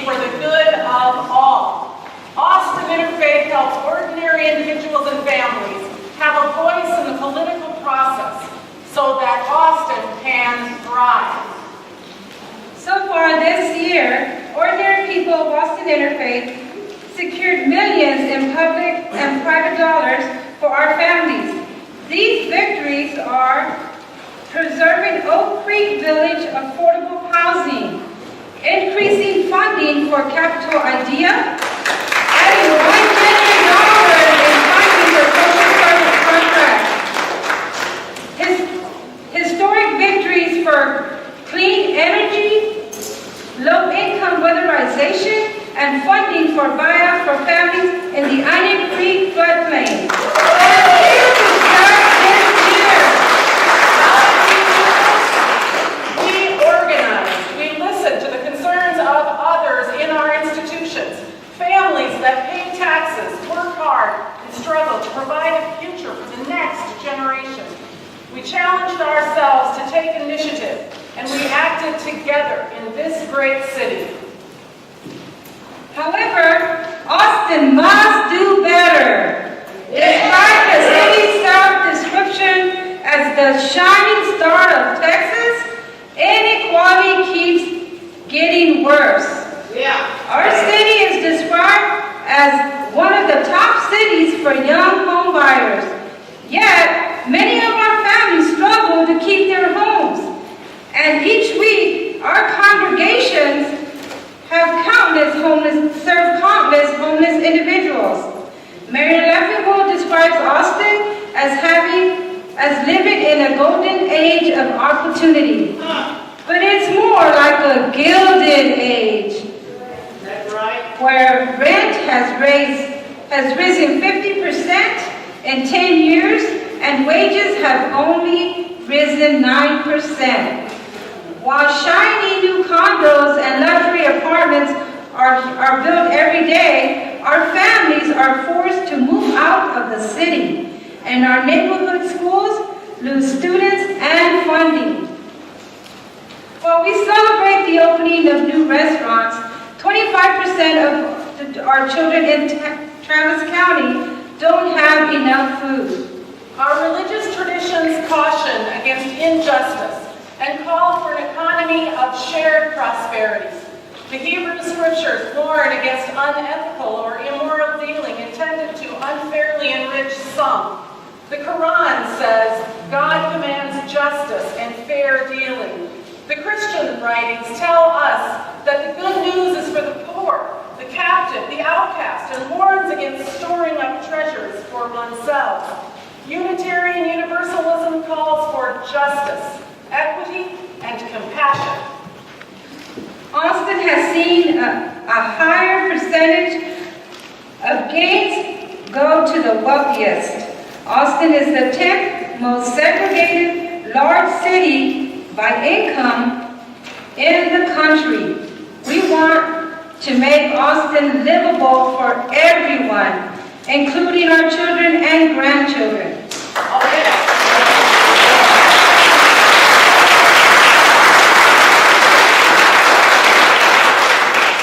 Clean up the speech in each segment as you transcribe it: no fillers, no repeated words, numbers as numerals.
for the good of all. Austin Interfaith helps ordinary individuals and families have a voice in the political process so that Austin can thrive. So far this year, ordinary people of Austin Interfaith secured millions in public and private dollars for our families. These victories are preserving Oak Creek Village affordable housing, increasing funding for Capital Idea, adding $1 million in funding for social service contracts, historic victories for clean energy, low-income weatherization, and funding for buyout for families in the Onion Creek floodplain. We organize, we listen to the concerns of others in our institutions, families that pay taxes, work hard, and struggle to provide a future for the next generation. We challenged ourselves to take initiative, and we acted together in this great city. However, Austin must do better. Despite the city's self-description as the shining star of Texas, inequality keeps getting worse. Our city is described as one of the top cities for young home buyers. Yet, many of our families struggle to keep their homes. And each week, our congregations serve countless homeless individuals. Mayor Leffingwell describes Austin as living in a golden age of opportunity. But it's more like a gilded age. That's right. Where rent has risen 50% in 10 years, and wages have only risen 9%. While shiny new condos and luxury apartments are built every day, our families are forced to move out of the city, and our neighborhood schools lose students and funding. While we celebrate the opening of new restaurants, 25% of our children in Travis County don't have enough food. Our religious traditions caution against injustice and call for an economy of shared prosperity. The Hebrew Scriptures warn against unethical or immoral dealing intended to unfairly enrich some. The Quran says God commands justice and fair dealing. The Christian writings tell us that the good news is for the poor, the captive, the outcast, and warns against storing up treasures for oneself. Unitarian Universalism calls for justice, equity, and compassion. Austin has seen a higher percentage of gains go to the wealthiest. Austin is the 10th most segregated large city by income in the country. We want to make Austin livable for everyone, including our children and grandchildren.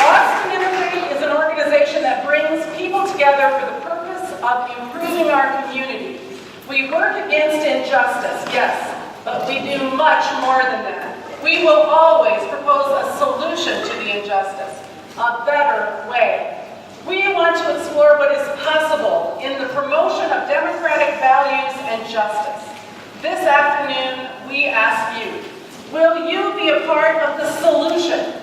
Austin Interfaith is an organization that brings people together for the purpose of improving our community. We work against injustice, yes, but we do much more than that. We will always propose a solution to the injustice, a better way. We want to explore what is possible in the promotion of democratic values and justice. This afternoon, we ask you, will you be a part of the solution?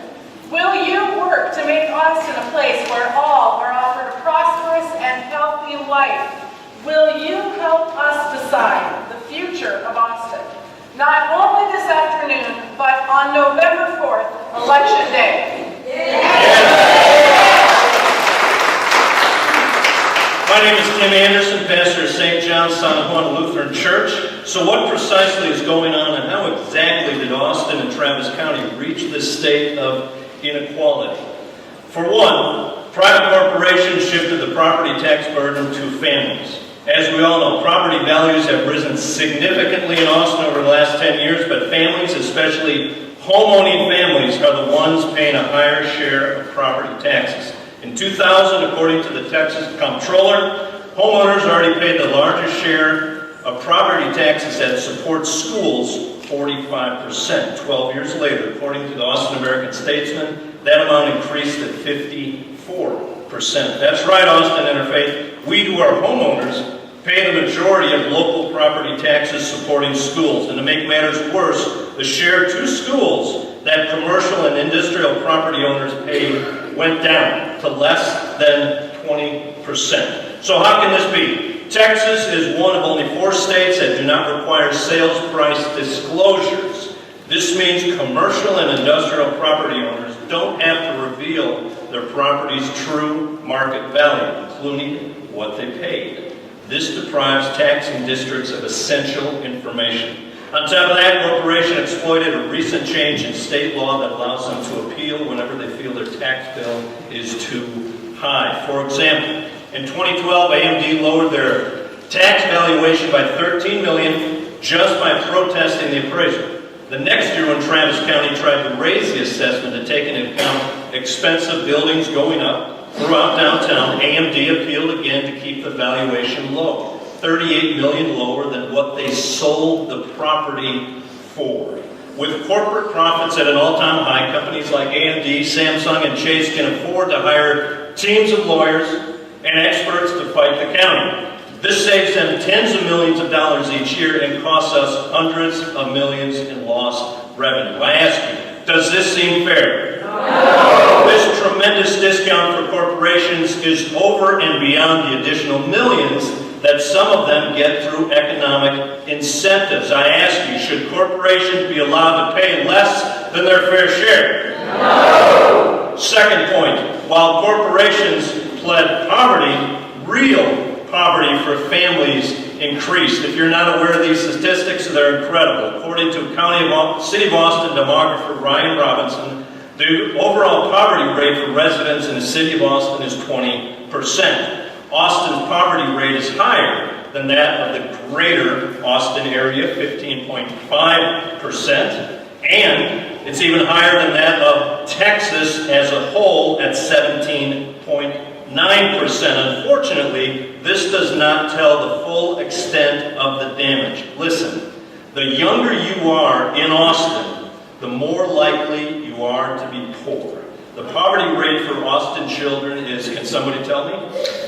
Will you work to make Austin a place where all are offered a prosperous and healthy life? Will you help us decide the future of Austin? Not only this afternoon, but on November 4th, Election Day. My name is Tim Anderson, pastor of St. John's San Juan Lutheran Church. So what precisely is going on, and how exactly did Austin and Travis County reach this state of inequality? For one, private corporations shifted the property tax burden to families. As we all know, property values have risen significantly in Austin over the last 10 years, but families, especially Home-owning families are the ones paying a higher share of property taxes. In 2000, according to the Texas Comptroller, homeowners already paid the largest share of property taxes that support schools, 45%. 12 years later, according to the Austin American-Statesman, that amount increased to 54%. That's right, Austin Interfaith. We who are homeowners pay the majority of local property taxes supporting schools. And to make matters worse, the share to schools that commercial and industrial property owners paid went down to less than 20%. So how can this be? Texas is one of only 4 states that do not require sales price disclosures. This means commercial and industrial property owners don't have to reveal their property's true market value, including what they paid. This deprives taxing districts of essential information. On top of that, corporation exploited a recent change in state law that allows them to appeal whenever they feel their tax bill is too high. For example, in 2012, AMD lowered their tax valuation by $13 million just by protesting the appraisal. The next year, when Travis County tried to raise the assessment to take into account expensive buildings going up throughout downtown, AMD appealed again to keep the valuation low, $38 million lower than what they sold the property for. With corporate profits at an all-time high, companies like AMD, Samsung, and Chase can afford to hire teams of lawyers and experts to fight the county. This saves them tens of millions of dollars each year and costs us hundreds of millions in lost revenue. I ask you, does this seem fair? No. This tremendous discount for corporations is over and beyond the additional millions that some of them get through economic incentives. I ask you, should corporations be allowed to pay less than their fair share? No. Second point, while corporations pled poverty, real poverty for families increased. If you're not aware of these statistics, they're incredible. According to City of Austin demographer Ryan Robinson, the overall poverty rate for residents in the City of Austin is 20%. Austin's poverty rate is higher than that of the greater Austin area, 15.5%, and it's even higher than that of Texas as a whole at 17.9%. Unfortunately, this does not tell the full extent of the damage. Listen, the younger you are in Austin, the more likely you are to be poor. The poverty rate for Austin children is, can somebody tell me?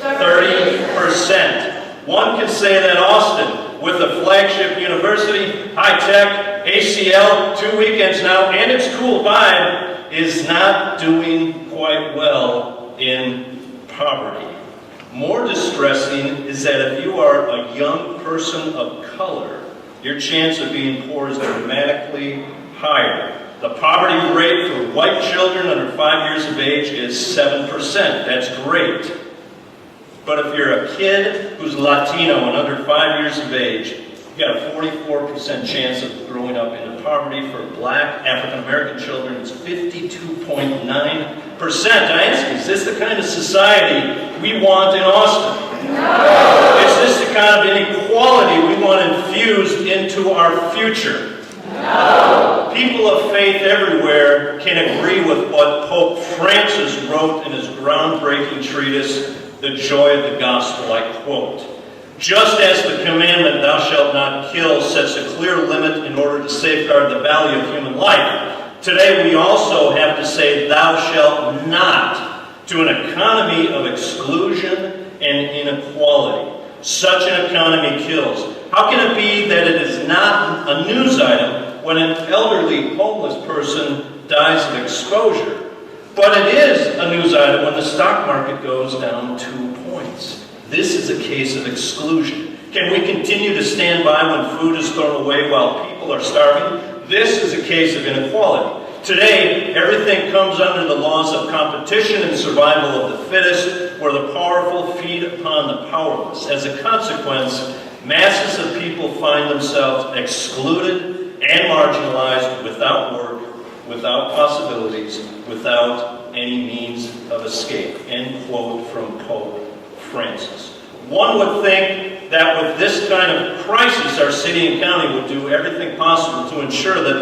30%. One can say that Austin, with a flagship university, high-tech, ACL, 2 weekends now, and its cool vibe, is not doing quite well in poverty. More distressing is that if you are a young person of color, your chance of being poor is dramatically higher. The poverty rate for white children under 5 years of age is 7%. That's great. But if you're a kid who's Latino and under 5 years of age, you've got a 44% chance of growing up into poverty. For black African-American children, it's 52.9%. I ask you, is this the kind of society we want in Austin? No. Is this the kind of inequality we want infused into our future? No. People of faith everywhere can agree with what Pope Francis wrote in his groundbreaking treatise, The Joy of the Gospel. I quote, "Just as the commandment, thou shalt not kill, sets a clear limit in order to safeguard the value of human life, today we also have to say, thou shalt not, to an economy of exclusion and inequality. Such an economy kills. How can it be that it is not a news item when an elderly homeless person dies of exposure? But it is a news item when the stock market goes down 2 points. This is a case of exclusion. Can we continue to stand by when food is thrown away while people are starving? This is a case of inequality. Today, everything comes under the laws of competition and survival of the fittest, where the powerful feed upon the powerless. As a consequence, masses of people find themselves excluded and marginalized, without work, without possibilities, without any means of escape." End quote from Pope Francis. One would think that with this kind of crisis, our city and county would do everything possible to ensure that at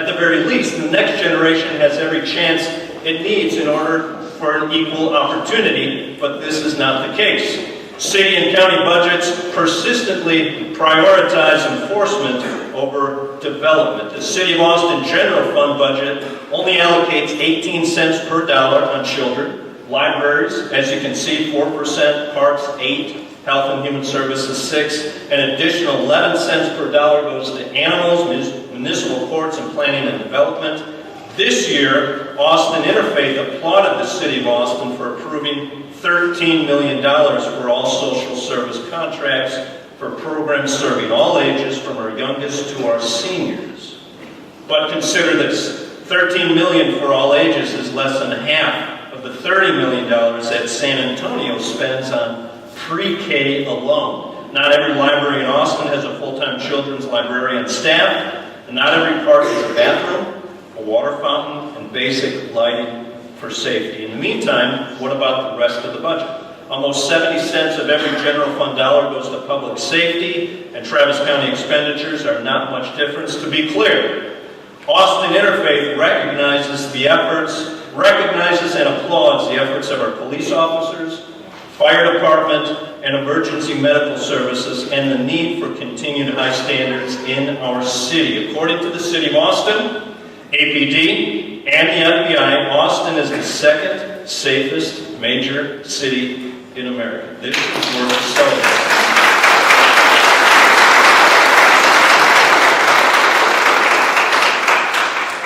the very least, the next generation has every chance it needs in order for an equal opportunity, but this is not the case. City and county budgets persistently prioritize enforcement over development. The City of Austin general fund budget only allocates 18 cents per dollar on children. Libraries, as you can see, 4%, parks 8%, Health and Human Services 6%, an additional 11 cents per dollar goes to animals, municipal courts, and planning and development. This year, Austin Interfaith applauded the City of Austin for approving $13 million for all social service contracts for programs serving all ages from our youngest to our seniors. But consider this, $13 million for all ages is less than half of the $30 million that San Antonio spends on pre-K alone. Not every library in Austin has a full-time children's librarian staff, and not every park has a bathroom, a water fountain, and basic lighting for safety. In the meantime, what about the rest of the budget? Almost 70 cents of every general fund dollar goes to public safety, and Travis County expenditures are not much different. To be clear, Austin Interfaith recognizes and applauds the efforts of our police officers, fire department, and emergency medical services, and the need for continued high standards in our city. According to the City of Austin, APD, and the FBI, Austin is the second safest major city in America. This is worth celebrating.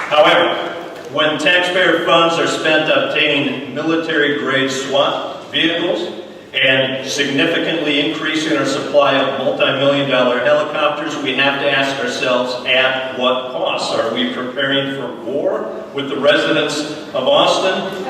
However, when taxpayer funds are spent obtaining military-grade SWAT vehicles and significantly increasing our supply of multi-million-dollar helicopters, we have to ask ourselves, at what cost? Are we preparing for war with the residents of Austin?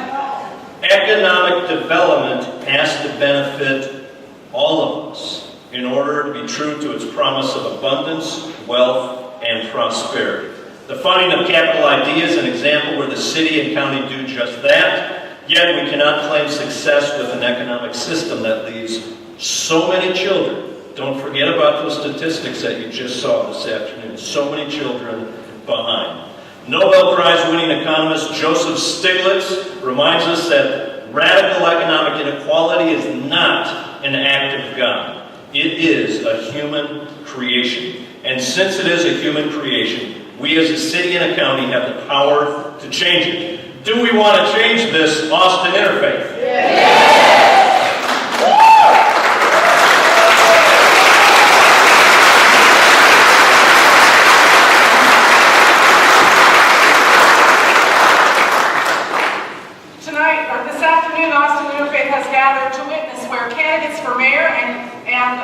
Economic development has to benefit all of us in order to be true to its promise of abundance, wealth, and prosperity. The funding of Capital ID is an example where the city and county do just that, yet we cannot claim success with an economic system that leaves so many children. Don't forget about those statistics that you just saw this afternoon. So many children behind. Nobel Prize-winning economist Joseph Stiglitz reminds us that radical economic inequality is not an act of God. It is a human creation. And since it is a human creation, we as a city and a county have the power to change it. Do we want to change this, Austin Interfaith? Yes! Tonight, or this afternoon, Austin Interfaith has gathered to witness where candidates for mayor and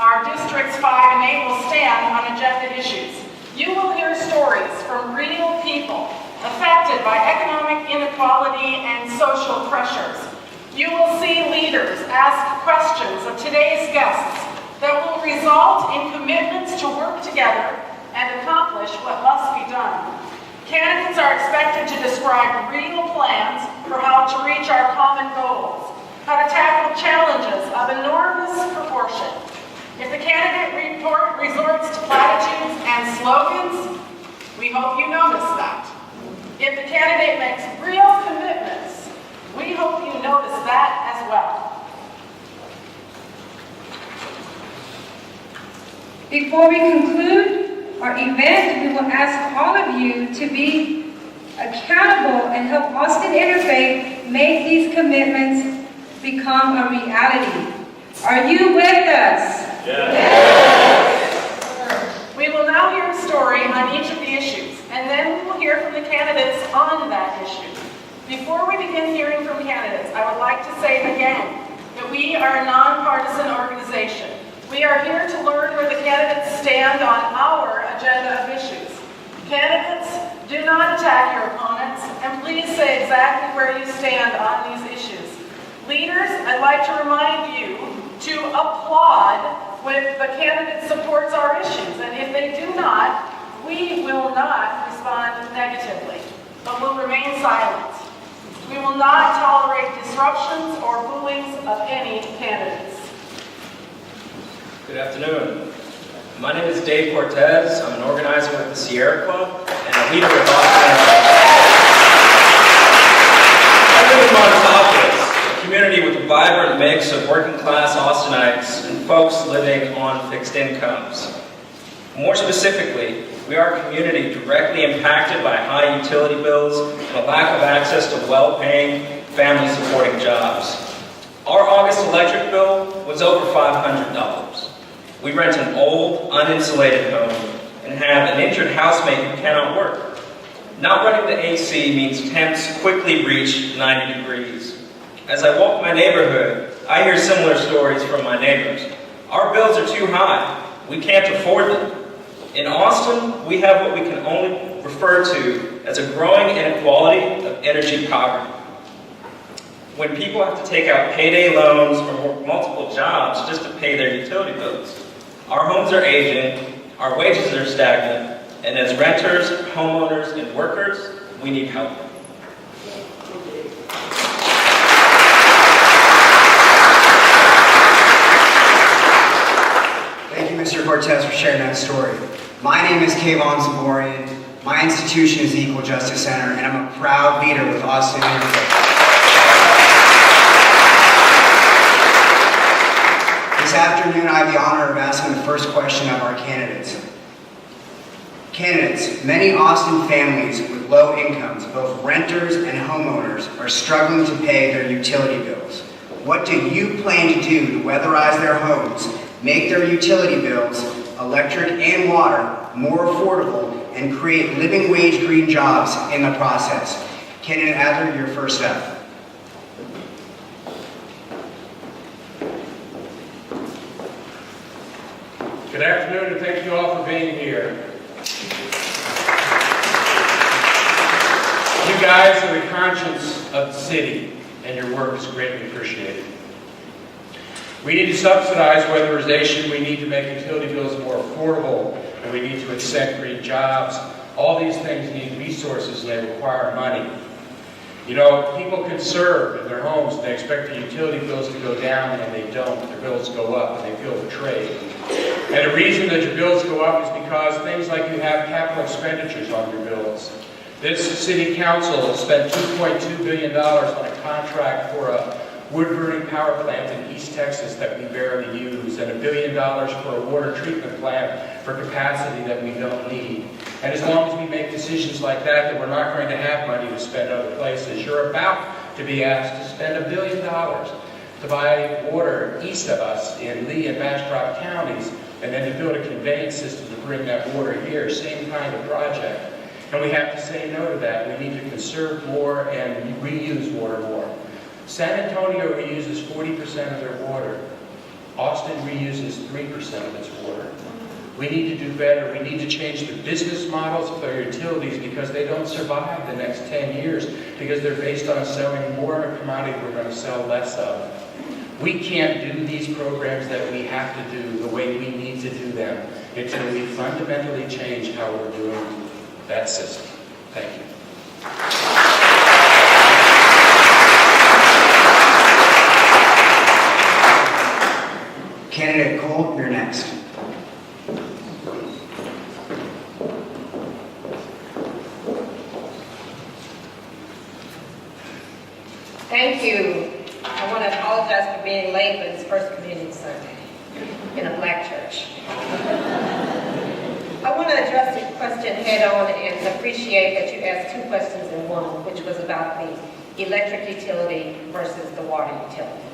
our districts 5 and 8 will stand on agenda issues. You will hear stories from real people affected by economic inequality and social pressures. You will see leaders ask questions of today's guests that will result in commitments to work together and accomplish what must be done. Candidates are expected to describe real plans for how to reach our common goals, how to tackle challenges of enormous proportion. If the candidate report resorts to platitudes and slogans, we hope you notice that. If the candidate makes real commitments, we hope you notice that as well. Before we conclude our event, we will ask all of you to be accountable and help Austin Interfaith make these commitments become a reality. Are you with us? Yes. We will now hear a story on each of the issues, and then we will hear from the candidates on that issue. Before we begin hearing from candidates, I would like to say again that we are a nonpartisan organization. We are here to learn where the candidates stand on our agenda of issues. Candidates, do not attack your opponents, and please say exactly where you stand on these issues. Leaders, I'd like to remind you to applaud when the candidate supports our issues, and if they do not, we will not respond negatively, but will remain silent. We will not tolerate disruptions or bullies of any candidates. Good afternoon. My name is Dave Cortez. I'm an organizer with the Sierra Club and a leader with Austin. I live in Montopolis, a community with a vibrant mix of working-class Austinites and folks living on fixed incomes. More specifically, we are a community directly impacted by high utility bills and a lack of access to well-paying, family-supporting jobs. Our August electric bill was over $500. We rent an old, uninsulated home and have an injured housemate who cannot work. Not running the AC means temps quickly reach 90 degrees. As I walk my neighborhood, I hear similar stories from my neighbors. Our bills are too high. We can't afford them. In Austin, we have what we can only refer to as a growing inequality of energy poverty. When people have to take out payday loans or work multiple jobs just to pay their utility bills. Our homes are aging, our wages are stagnant, and as renters, homeowners, and workers, we need help. Thank you, Mr. Cortez, for sharing that story. My name is Kayvon Zaborian. My institution is the Equal Justice Center, and I'm a proud leader with Austin Interfaith. This afternoon, I have the honor of asking the first question of our candidates. Candidates, many Austin families with low incomes, both renters and homeowners, are struggling to pay their utility bills. What do you plan to do to weatherize their homes, make their utility bills, electric and water, more affordable, and create living wage green jobs in the process? Candidate Adler, your first up. Good afternoon, and thank you all for being here. You guys are the conscience of the city, and your work is greatly appreciated. We need to subsidize weatherization, we need to make utility bills more affordable, and we need to incent green jobs. All these things need resources, and they require money. You know, people conserve in their homes, and they expect their utility bills to go down, and they don't. Their bills go up, and they feel betrayed. And the reason that your bills go up is because things like you have capital expenditures on your bills. This city council spent $2.2 billion on a contract for a wood-burning power plant in East Texas that we barely use, and $1 billion for a water treatment plant for capacity that we don't need. And as long as we make decisions like that we're not going to have money to spend other places, you're about to be asked to spend $1 billion to buy water east of us in Lee and Bastrop counties, and then to build a conveyance system to bring that water here, same kind of project. And we have to say no to that. We need to conserve more and reuse water more. San Antonio reuses 40% of their water. Austin reuses 3% of its water. We need to do better. We need to change the business models of our utilities because they don't survive the next 10 years because they're based on selling more of a commodity we're going to sell less of. We can't do these programs that we have to do the way we need to do them until we fundamentally change how we're doing that system. Thank you. Candidate Cole, you're next. Thank you. I want to apologize for being late, but it's First Communion Sunday in a black church. I want to address the question head on and appreciate that you asked two questions in one, which was about the electric utility versus the water utility.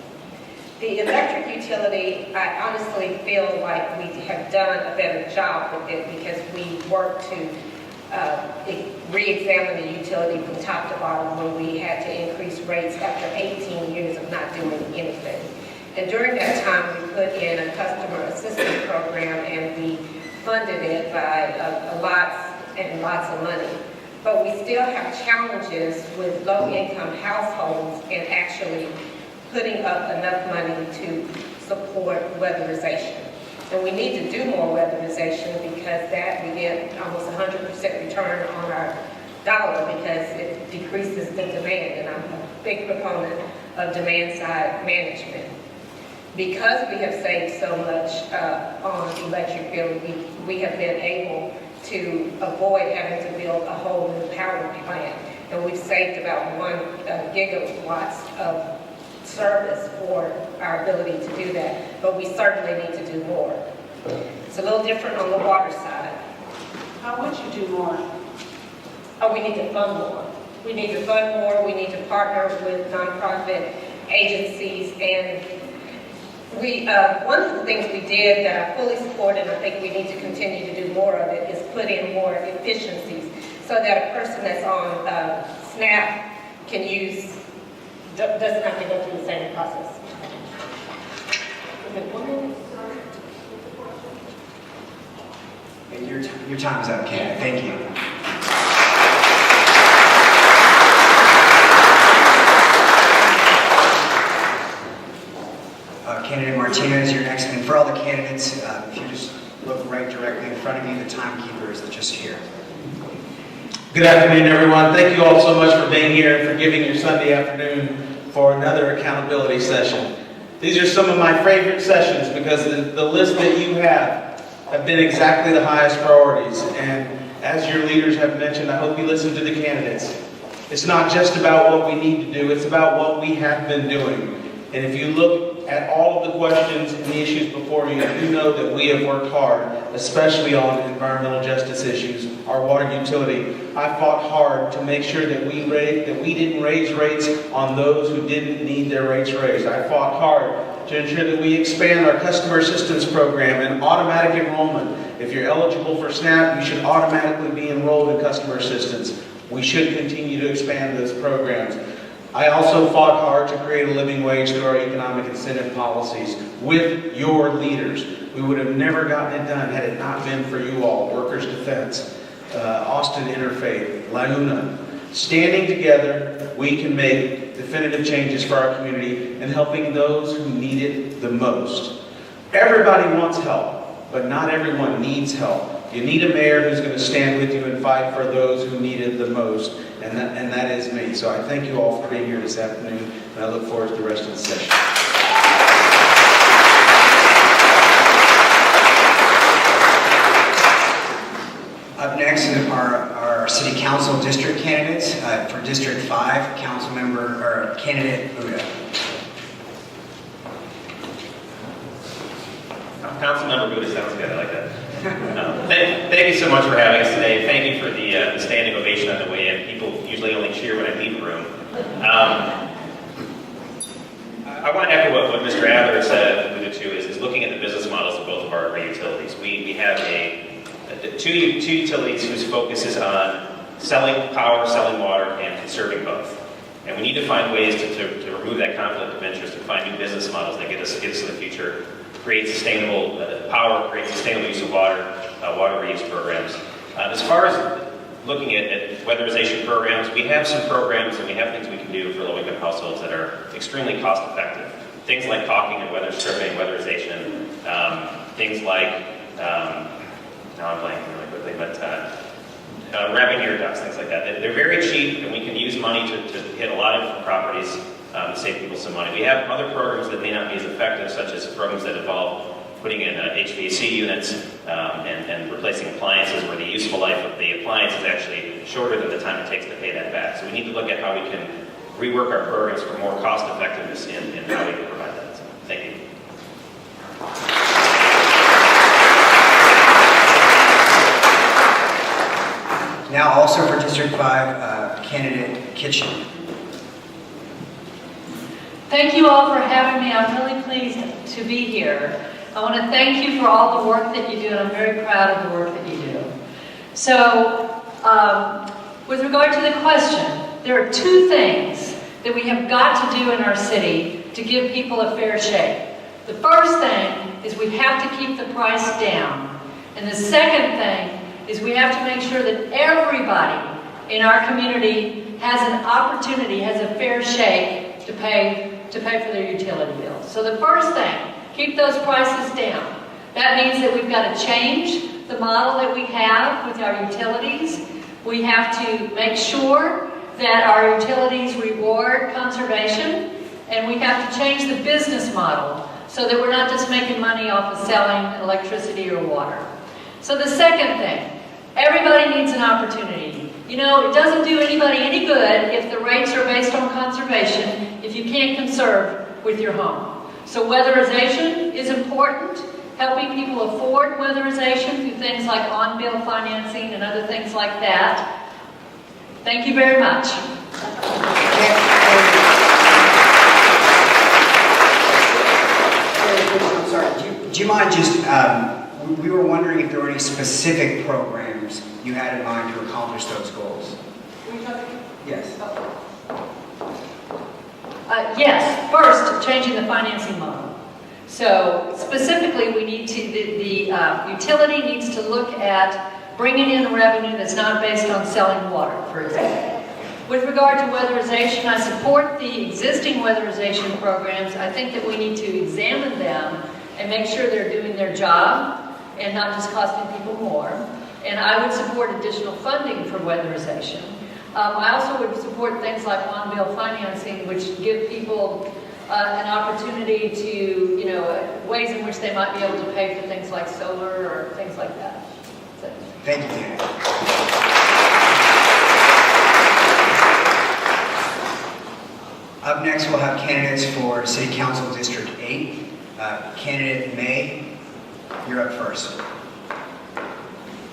The electric utility, I honestly feel like we have done a better job with it because we work to re-examine the utility from top to bottom when we had to increase rates after 18 years of not doing anything. And during that time, we put in a customer assistance program and we funded it by lots and lots of money. But we still have challenges with low-income households and actually putting up enough money to support weatherization. And we need to do more weatherization because that we get almost 100% return on our dollar because it decreases the demand. And I'm a big proponent of demand side management. because we have saved so much on electric bill, we have been able to avoid having to build a whole new power plant. And we've saved about 1 gigawatts of service for our ability to do that. But we certainly need to do more. It's a little different on the water side. How would you do more? Oh, we need to fund more. We need to fund more. We need to partner with nonprofit agencies. And one of the things we did that I fully support, and I think we need to continue to do more of it, is put in more efficiencies so that a person that's on SNAP can doesn't have to go through the same process. Your time's up, Ken. Thank you. Candidate Martinez, you're next. And for all the candidates, if you just look right directly in front of you, the timekeeper is just here. Good afternoon, everyone. Thank you all so much for being here and for giving your Sunday afternoon for another accountability session. These are some of my favorite sessions because the list that you have been exactly the highest priorities. And as your leaders have mentioned, I hope you listen to the candidates. It's not just about what we need to do, it's about what we have been doing. And if you look at all of the questions and the issues before you, you know that we have worked hard, especially on environmental justice issues, our water utility. I fought hard to make sure that we didn't raise rates on those who didn't need their rates raised. I fought hard to ensure that we expand our customer assistance program and automatic enrollment. If you're eligible for SNAP, you should automatically be enrolled in customer assistance. We should continue to expand those programs. I also fought hard to create a living wage through our economic incentive policies with your leaders. We would have never gotten it done had it not been for you all, Workers' Defense, Austin Interfaith, LAUNA. Standing together, we can make definitive changes for our community and helping those who need it the most. Everybody wants help, but not everyone needs help. You need a mayor who's going to stand with you and fight for those who need it the most, and that is me. So I thank you all for being here this afternoon, and I look forward to the rest of the session. Up next are our City Council district candidates. For District 5, candidate Buda. Councilmember Buda sounds good. I like that. Thank you so much for having us today. Thank you for the standing ovation on the way in. People usually only cheer when I leave the room. I want to echo what Mr. Adler said, alluded to, is looking at the business models of both of our utilities. We have two utilities whose focus is on selling power, selling water, and conserving both. And we need to find ways to remove that conflict of interest and find new business models that get us to the future, create sustainable power, create sustainable use of water, water reuse programs. As far as looking at weatherization programs, we have some programs and we have things we can do for low-income households that are extremely cost-effective. Things like caulking and weather stripping, weatherization, things like, now I'm blanking really quickly, but wrapping air ducts, things like that. They're very cheap and we can use money to hit a lot of properties to save people some money. We have other programs that may not be as effective, such as programs that involve putting in HVAC units and replacing appliances where the useful life of the appliance is actually shorter than the time it takes to pay that back. So we need to look at how we can rework our programs for more cost effectiveness in how we can provide that. So, thank you. Now also for District 5, candidate Kitchen. Thank you all for having me. I'm really pleased to be here. I want to thank you for all the work that you do, and I'm very proud of the work that you do. So, with regard to the question, there are two things that we have got to do in our city to give people a fair shake. The first thing is we have to keep the price down. And the second thing is we have to make sure that everybody in our community has an opportunity, has a fair shake to pay for their utility bills. So the first thing, keep those prices down. That means that we've got to change the model that we have with our utilities. We have to make sure that our utilities reward conservation, and we have to change the business model so that we're not just making money off of selling electricity or water. So the second thing, everybody needs an opportunity. You know, it doesn't do anybody any good if the rates are based on conservation, if you can't conserve with your home. So weatherization is important, helping people afford weatherization through things like on-bill financing and other things like that. Thank you very much. I'm sorry, do you mind just, we were wondering if there were any specific programs you had in mind to accomplish those goals? Yes. Yes, first, changing the financing model. So specifically, we need to, the utility needs to look at bringing in revenue that's not based on selling water, for example. With regard to weatherization, I support the existing weatherization programs. I think that we need to examine them and make sure they're doing their job and not just costing people more. And I would support additional funding for weatherization. I also would support things like on-bill financing, which give people an opportunity to, you know, ways in which they might be able to pay for things like solar or things like that. So. Thank you, Janet. Up next, we'll have candidates for City Council District 8. Candidate May, you're up first.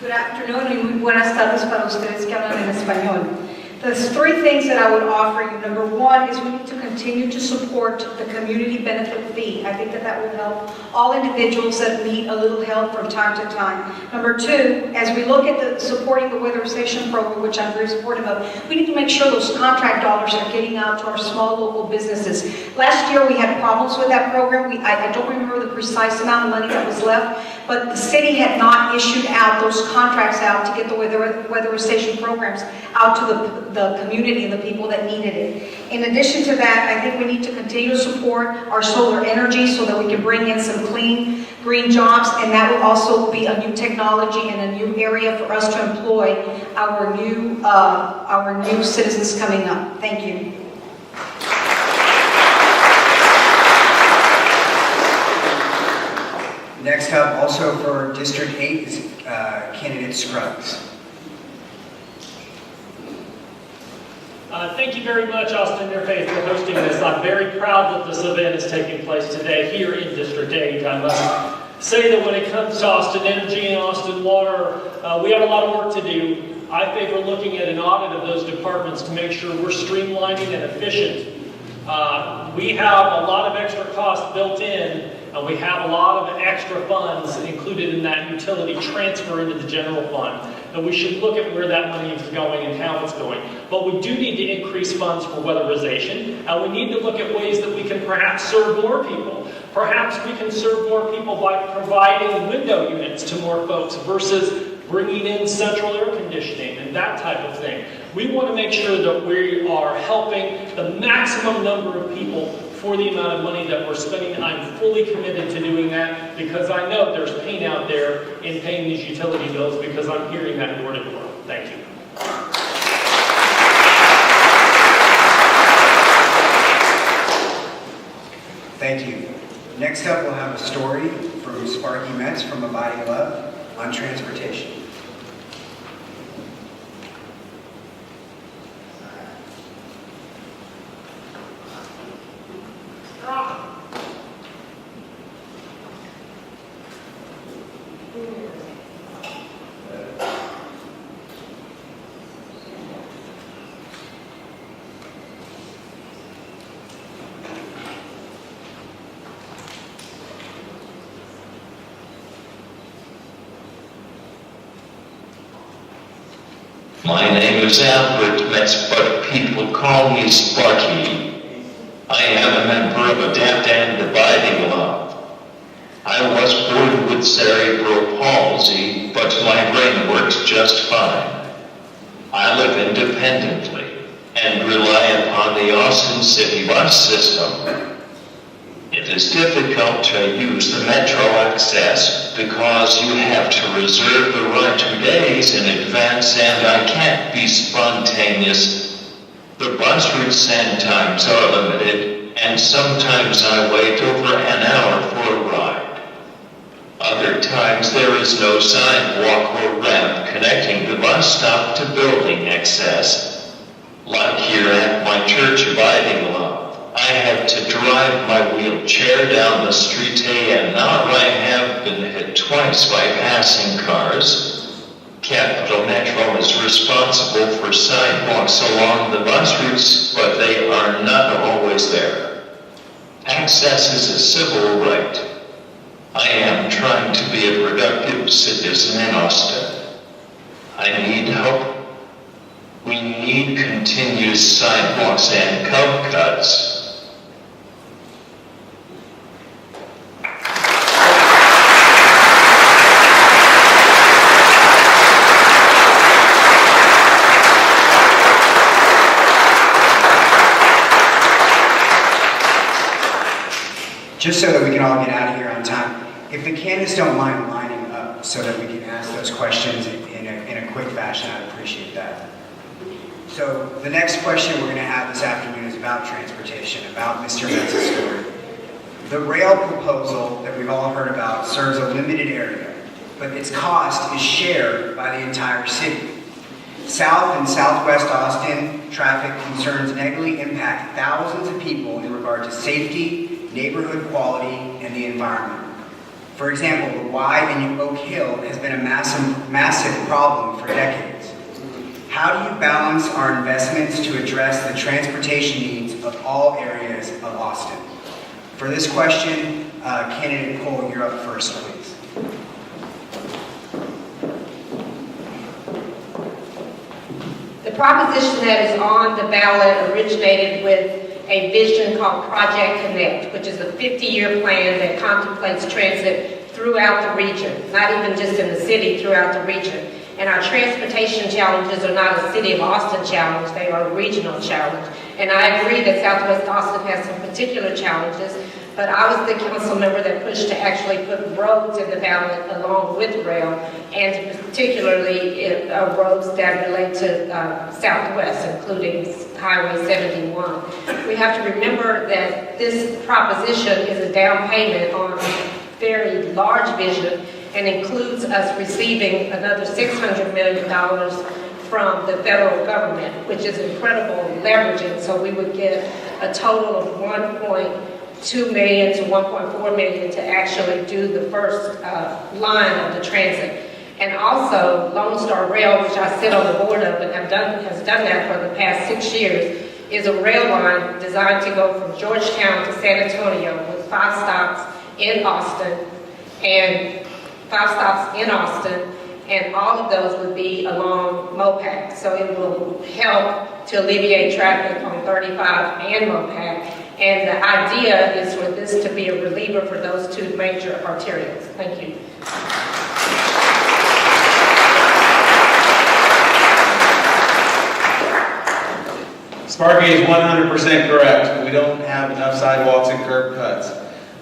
Good afternoon y muy buenas tardes para ustedes que hablan en español. There's three things that I would offer you. Number one is we need to continue to support the community benefit fee. I think that will help all individuals that need a little help from time to time. Number two, as we look at supporting the weatherization program, which I'm very supportive of, we need to make sure those contract dollars are getting out to our small local businesses. Last year we had problems with that program. I don't remember the precise amount of money that was left, but the city had not issued out those contracts out to get the weatherization programs out to the community and the people that needed it. In addition to that, I think we need to continue to support our solar energy so that we can bring in some clean, green jobs, and that will also be a new technology and a new area for us to employ our new citizens coming up. Thank you. Next up, also for District 8, is candidate Scruggs. Thank you very much, Austin Interfaith, for hosting this. I'm very proud that this event is taking place today here in District 8. I must say that when it comes to Austin Energy and Austin Water, we have a lot of work to do. I favor looking at an audit of those departments to make sure we're streamlining and efficient. We have a lot of extra costs built in, and we have a lot of extra funds included in that utility transfer into the general fund. And we should look at where that money is going and how it's going. But we do need to increase funds for weatherization, and we need to look at ways that we can perhaps serve more people. Perhaps we can serve more people by providing window units to more folks versus bringing in central air conditioning and that type of thing. We want to make sure that we are helping the maximum number of people for the amount of money that we're spending. I'm fully committed to doing that because I know there's pain out there in paying these utility bills because I'm hearing that door to door. Thank you. Thank you. Next up, we'll have a story from Sparky Metz from Abiding Love on transportation. My name is Albert Metz, but people call me Sparky. I am a member of Adapt and Abiding Love. I was born with cerebral palsy, but my brain works just fine. I live independently and rely upon the Austin City bus system. It is difficult to use the Metro Access because you have to reserve the ride 2 days in advance and I can't be spontaneous. The bus routes and times are limited and and sometimes I wait over an hour for a ride. Other times there is no sidewalk or ramp connecting the bus stop to building access. Like here at my church abiding lot, I had to drive my wheelchair down the street and now I have been hit twice by passing cars. Capital Metro is responsible for sidewalks along the bus routes, but they are not always there. Access is a civil right. I am trying to be a productive citizen in Austin. I need help. We need continuous sidewalks and curb cuts. Just so that we can all get out of here on time, if the candidates don't mind lining up so that we can ask those questions in a quick fashion, I'd appreciate that. So the next question we're going to have this afternoon is about transportation, about Mr. Metz's story. The rail proposal that we've all heard about serves a limited area, but its cost is shared by the entire city. South and Southwest Austin traffic concerns negatively impact thousands of people in regard to safety, neighborhood quality, and the environment. For example, the Y in Oak Hill has been a massive problem for decades. How do you balance our investments to address the transportation needs of all areas of Austin? For this question, candidate Cole, you're up first, please. The proposition that is on the ballot originated with a vision called Project Connect, which is a 50-year plan that contemplates transit throughout the region, not even just in the city, throughout the region. And our transportation challenges are not a City of Austin challenge, they are a regional challenge. And I agree that Southwest Austin has some particular challenges, but I was the council member that pushed to actually put roads in the ballot along with rail, and particularly roads that relate to Southwest, including Highway 71. We have to remember that this proposition is a down payment on a very large vision and includes us receiving another $600 million from the federal government, which is incredible leveraging. So we would get a total of $1.2 million to $1.4 million to actually do the first line of the transit. And also, Lone Star Rail, which I sit on the board of and has done that for the past 6 years, is a rail line designed to go from Georgetown to San Antonio with 5 stops in Austin, and all of those would be along Mopac. So it will help to alleviate traffic on 35 and Mopac. And the idea is for this to be a reliever for those 2 major arterials. Thank you. Sparky is 100% correct. We don't have enough sidewalks and curb cuts.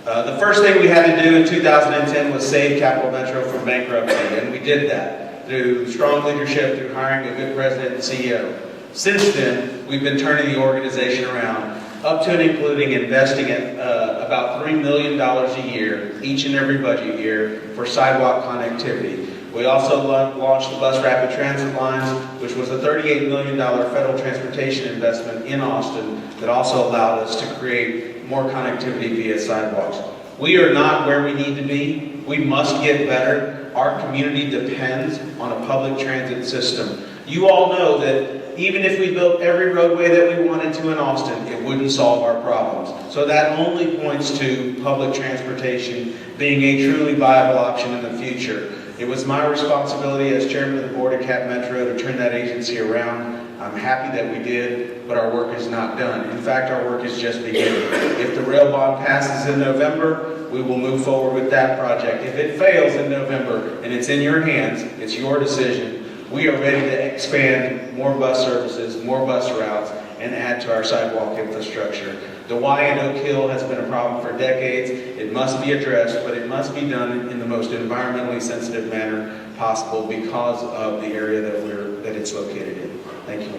The first thing we had to do in 2010 was save Capital Metro from bankruptcy, and we did that through strong leadership, through hiring a good president and CEO. Since then, we've been turning the organization around, up to and including investing about $3 million a year, each and every budget year, for sidewalk connectivity. We also launched the bus rapid transit lines, which was a $38 million federal transportation investment in Austin that also allowed us to create more connectivity via sidewalks. We are not where we need to be. We must get better. Our community depends on a public transit system. You all know that even if we built every roadway that we wanted to in Austin, it wouldn't solve our problems. So that only points to public transportation being a truly viable option in the future. It was my responsibility as chairman of the board at Cap Metro to turn that agency around. I'm happy that we did, but our work is not done. In fact, our work is just beginning. If the rail bond passes in November, we will move forward with that project. If it fails in November, and it's in your hands, it's your decision, we are ready to expand more bus services, more bus routes, and add to our sidewalk infrastructure. The Y in Oak Hill has been a problem for decades. It must be addressed, but it must be done in the most environmentally sensitive manner possible because of the area that it's located in. Thank you.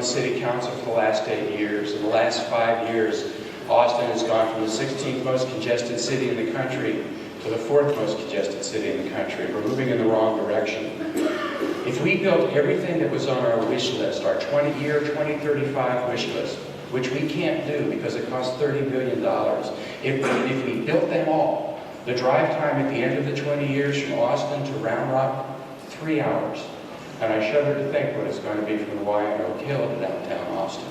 city council for the last 8 years. In the last 5 years, Austin has gone from the 16th most congested city in the country to the 4th most congested city in the country. We're moving in the wrong direction. If we built everything that was on our wish list, our 20-year, 2035 wish list, which we can't do because it costs $30 billion, if we built them all, the drive time at the end of the 20 years from Austin to Round Rock, 3 hours. And I shudder to think what it's going to be from the Wyandotte Hill to downtown Austin.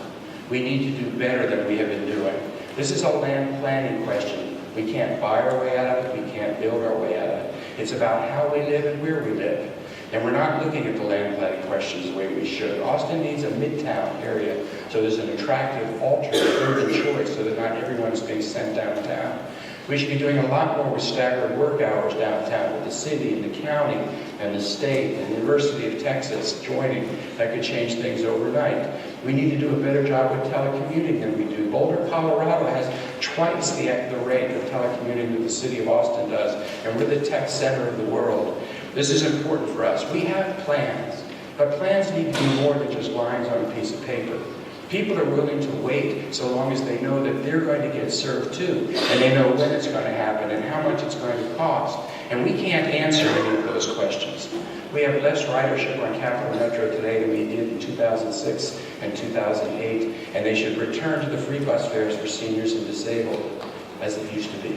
We need to do better than we have been doing. This is a land planning question. We can't buy our way out of it. We can't build our way out of it. It's about how we live and where we live. And we're not looking at the land planning questions the way we should. Austin needs a midtown area so there's an attractive alternate urban choice so that not everyone's being sent downtown. We should be doing a lot more with staggered work hours downtown with the city and the county and the state and the University of Texas joining. That could change things overnight. We need to do a better job with telecommuting than we do. Boulder, Colorado has twice the rate of telecommuting that the city of Austin does, and we're the tech center of the world. This is important for us. We have plans, but plans need to be more than just lines on a piece of paper. People are willing to wait so long as they know that they're going to get served too, and they know when it's going to happen and how much it's going to cost. And we can't answer any of those questions. We have less ridership on Capital Metro today than we did in 2006 and 2008, and they should return to the free bus fares for seniors and disabled as it used to be.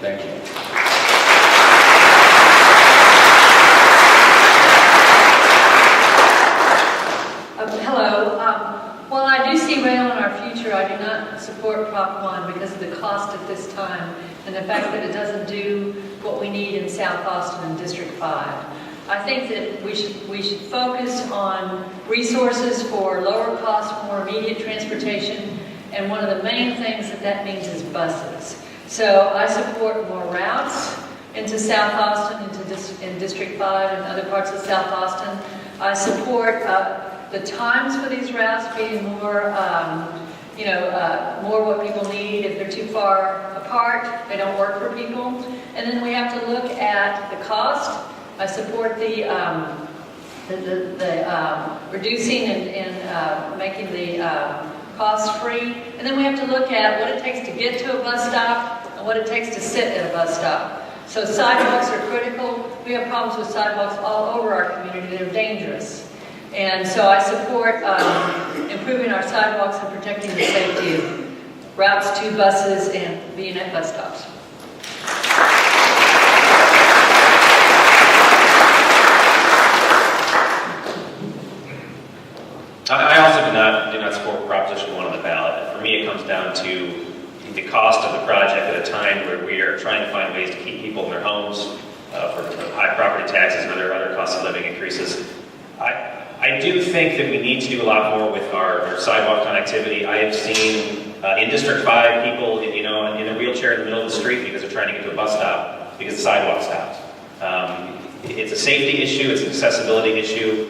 Thank you. Hello. While I do see rail in our future, I do not support Prop 1 because of the cost at this time and the fact that it doesn't do what we need in South Austin and District 5. I think that we should focus on resources for lower cost, more immediate transportation, and one of the main things that means is buses. So I support more routes into South Austin, in District 5 and other parts of South Austin. I support the times for these routes being more, more what people need. If they're too far apart, they don't work for people. And then we have to look at the cost. I support the reducing and making the cost free. And then we have to look at what it takes to get to a bus stop and what it takes to sit at a bus stop. So sidewalks are critical. We have problems with sidewalks all over our community. They're dangerous. And so I support improving our sidewalks and protecting the safety of routes to buses and being at bus stops. I also do not support Proposition 1 on the ballot. For me, it comes down to the cost of the project at a time where we are trying to find ways to keep people in their homes for high property taxes and other cost of living increases. I do think that we need to do a lot more with our sidewalk connectivity. I have seen in District 5 people in a wheelchair in the middle of the street because they're trying to get to a bus stop because the sidewalk stopped. It's a safety issue, it's an accessibility issue.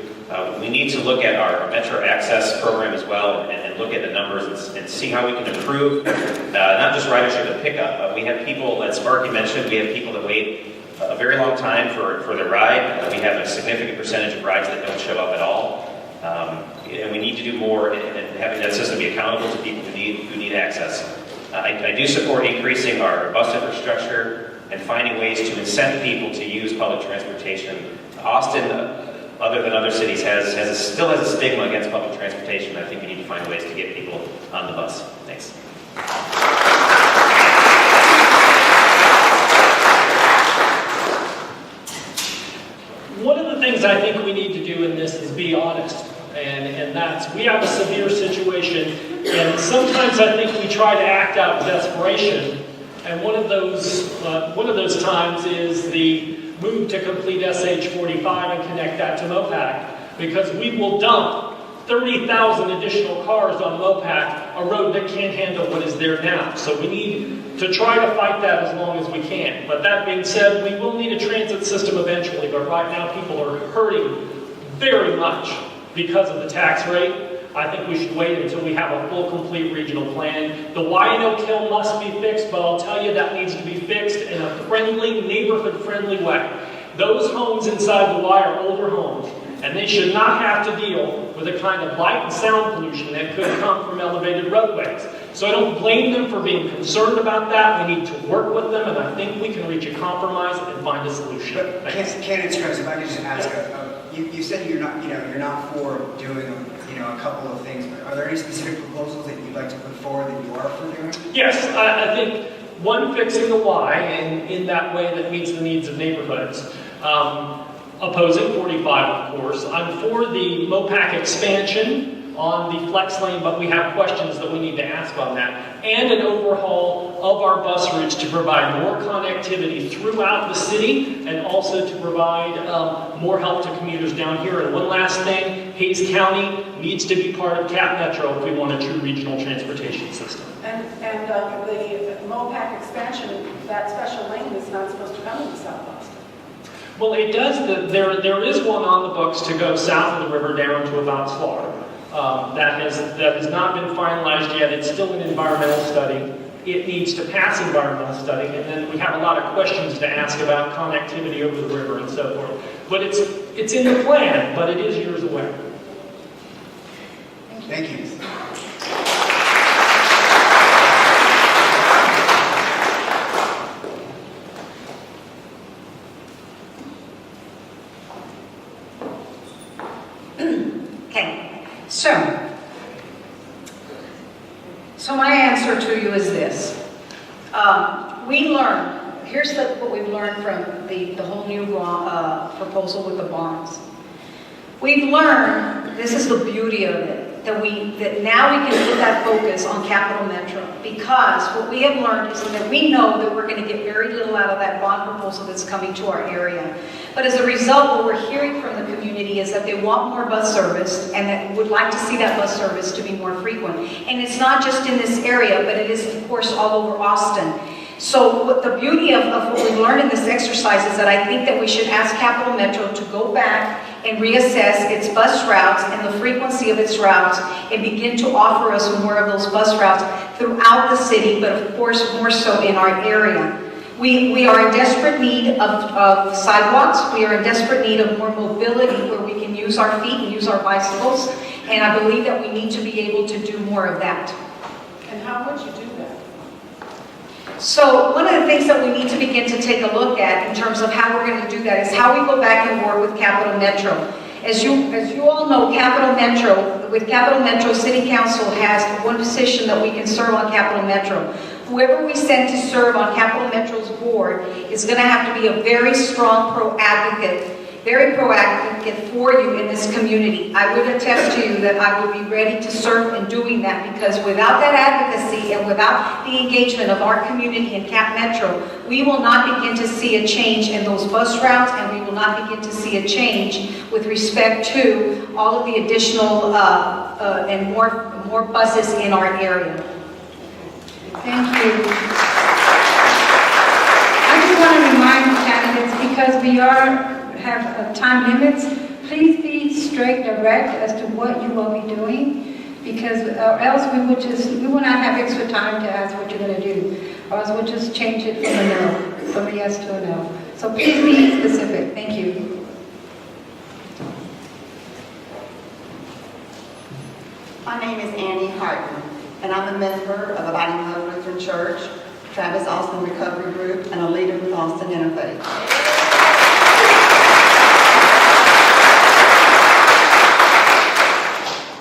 We need to look at our Metro Access program as well and look at the numbers and see how we can improve not just ridership but pickup. We have people, as Sparky mentioned, we have people that wait a very long time for their ride. We have a significant percentage of rides that don't show up at all. And we need to do more in having that system be accountable to people who need access. I do support increasing our bus infrastructure and finding ways to incent people to use public transportation. Austin, other than other cities, still has a stigma against public transportation. I think we need to find ways to get people on the bus. Thanks. One of the things I think we need to do in this is be honest, and that's, we have a severe situation, and sometimes I think we try to act out of desperation, and one of those times is the move to complete SH45 and connect that to Mopac, because we will dump 30,000 additional cars on Mopac, a road that can't handle what is there now. So we need to try to fight that as long as we can. But that being said, we will need a transit system eventually, but right now people are hurting very much because of the tax rate. I think we should wait until we have a full, complete regional plan. The Wyandotte Hill must be fixed, but I'll tell you that needs to be fixed in a friendly, neighborhood-friendly way. Those homes inside the Y are older homes. and they should not have to deal with the kind of light and sound pollution that could come from elevated roadways. So I don't blame them for being concerned about that. We need to work with them, and I think we can reach a compromise and find a solution. But Candidate Strauss, if I could just ask, you said you're not for doing a couple of things, but are there any specific proposals that you'd like to put forward that you are for doing? Yes, I think one, fixing the why, and in that way that meets the needs of neighborhoods. Opposing 45, of course. I'm for the MOPAC expansion on the flex lane, but we have questions that we need to ask on that. And an overhaul of our bus routes to provide more connectivity throughout the city and also to provide more help to commuters down here. And one last thing, Hayes County needs to be part of Cap Metro if we want a true regional transportation system. And the MOPAC expansion, that special lane is not supposed to come into South Boston. Well, it does. There is one on the books to go south of the river down to about Slaughter. That has not been finalized yet. It's still an environmental study. It needs to pass environmental study, and then we have a lot of questions to ask about connectivity over the river and so forth. But it's in the plan, but it is years away. Thank you. So my answer to you is this. We learned, here's what we've learned from the whole new proposal with the bonds. We've learned, this is the beauty of it, that now we can put that focus on Capital Metro, because what we have learned is that we know that we're going to get very little out of that bond proposal that's coming to our area. But as a result, what we're hearing from the community is that they want more bus service and that would like to see that bus service to be more frequent. And it's not just in this area, but it is, of course, all over Austin. So what the beauty of what we learned in this exercise is that I think that we should ask Capital Metro to go back and reassess its bus routes and the frequency of its routes and begin to offer us more of those bus routes throughout the city, but of course more so in our area. We are in desperate need of sidewalks. We are in desperate need of more mobility where we can use our feet and use our bicycles. And I believe that we need to be able to do more of that. And how would you do that? So one of the things that we need to begin to take a look at in terms of how we're going to do that is how we go back and work with Capital Metro. As you all know, with Capital Metro, City Council has one position that we can serve on Capital Metro. Whoever we send to serve on Capital Metro's board is going to have to be a very strong pro-advocate, very proactive for you in this community. I would attest to you that I would be ready to serve in doing that, because without that advocacy and without the engagement of our community in Cap Metro, we will not begin to see a change in those bus routes, and we will not begin to see a change with respect to all of the additional and more buses in our area. Thank you. I just want to remind candidates, because we have time limits, please be straight, direct as to what you will be doing, because or else we will not have extra time to ask what you're going to do, or else we'll just change it from a no, from a yes to a no. So please be specific. Thank you. My name is Annie Harton, and I'm a member of Abiding Love Lutheran Church, Travis Austin Recovery Group, and a leader with Austin Interfaith.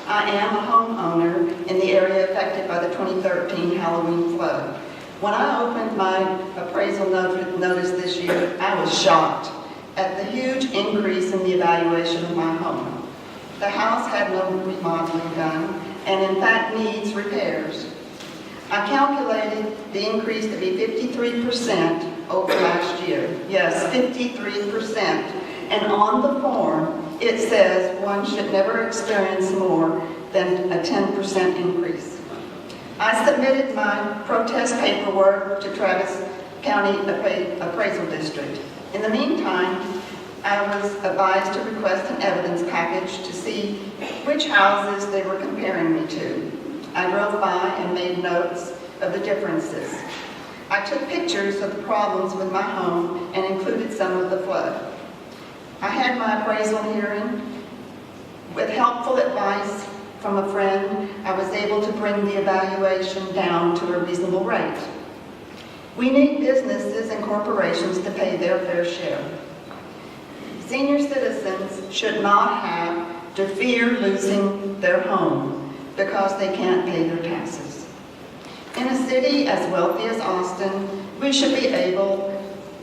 I am a homeowner in the area affected by the 2013 Halloween flood. When I opened my appraisal notice this year, I was shocked at the huge increase in the evaluation of my home. The house had no remodeling done, and in fact needs repairs. I calculated the increase to be 53% over last year. Yes, 53%. And on the form, it says one should never experience more than a 10% increase. I submitted my protest paperwork to Travis County Appraisal District. In the meantime, I was advised to request an evidence package to see which houses they were comparing me to. I drove by and made notes of the differences. I took pictures of the problems with my home and included some of the flood. I had my appraisal hearing, With helpful advice from a friend, I was able to bring the evaluation down to a reasonable rate. We need businesses and corporations to pay their fair share. Senior citizens should not have to fear losing their home because they can't pay their taxes. In a city as wealthy as Austin, we should be able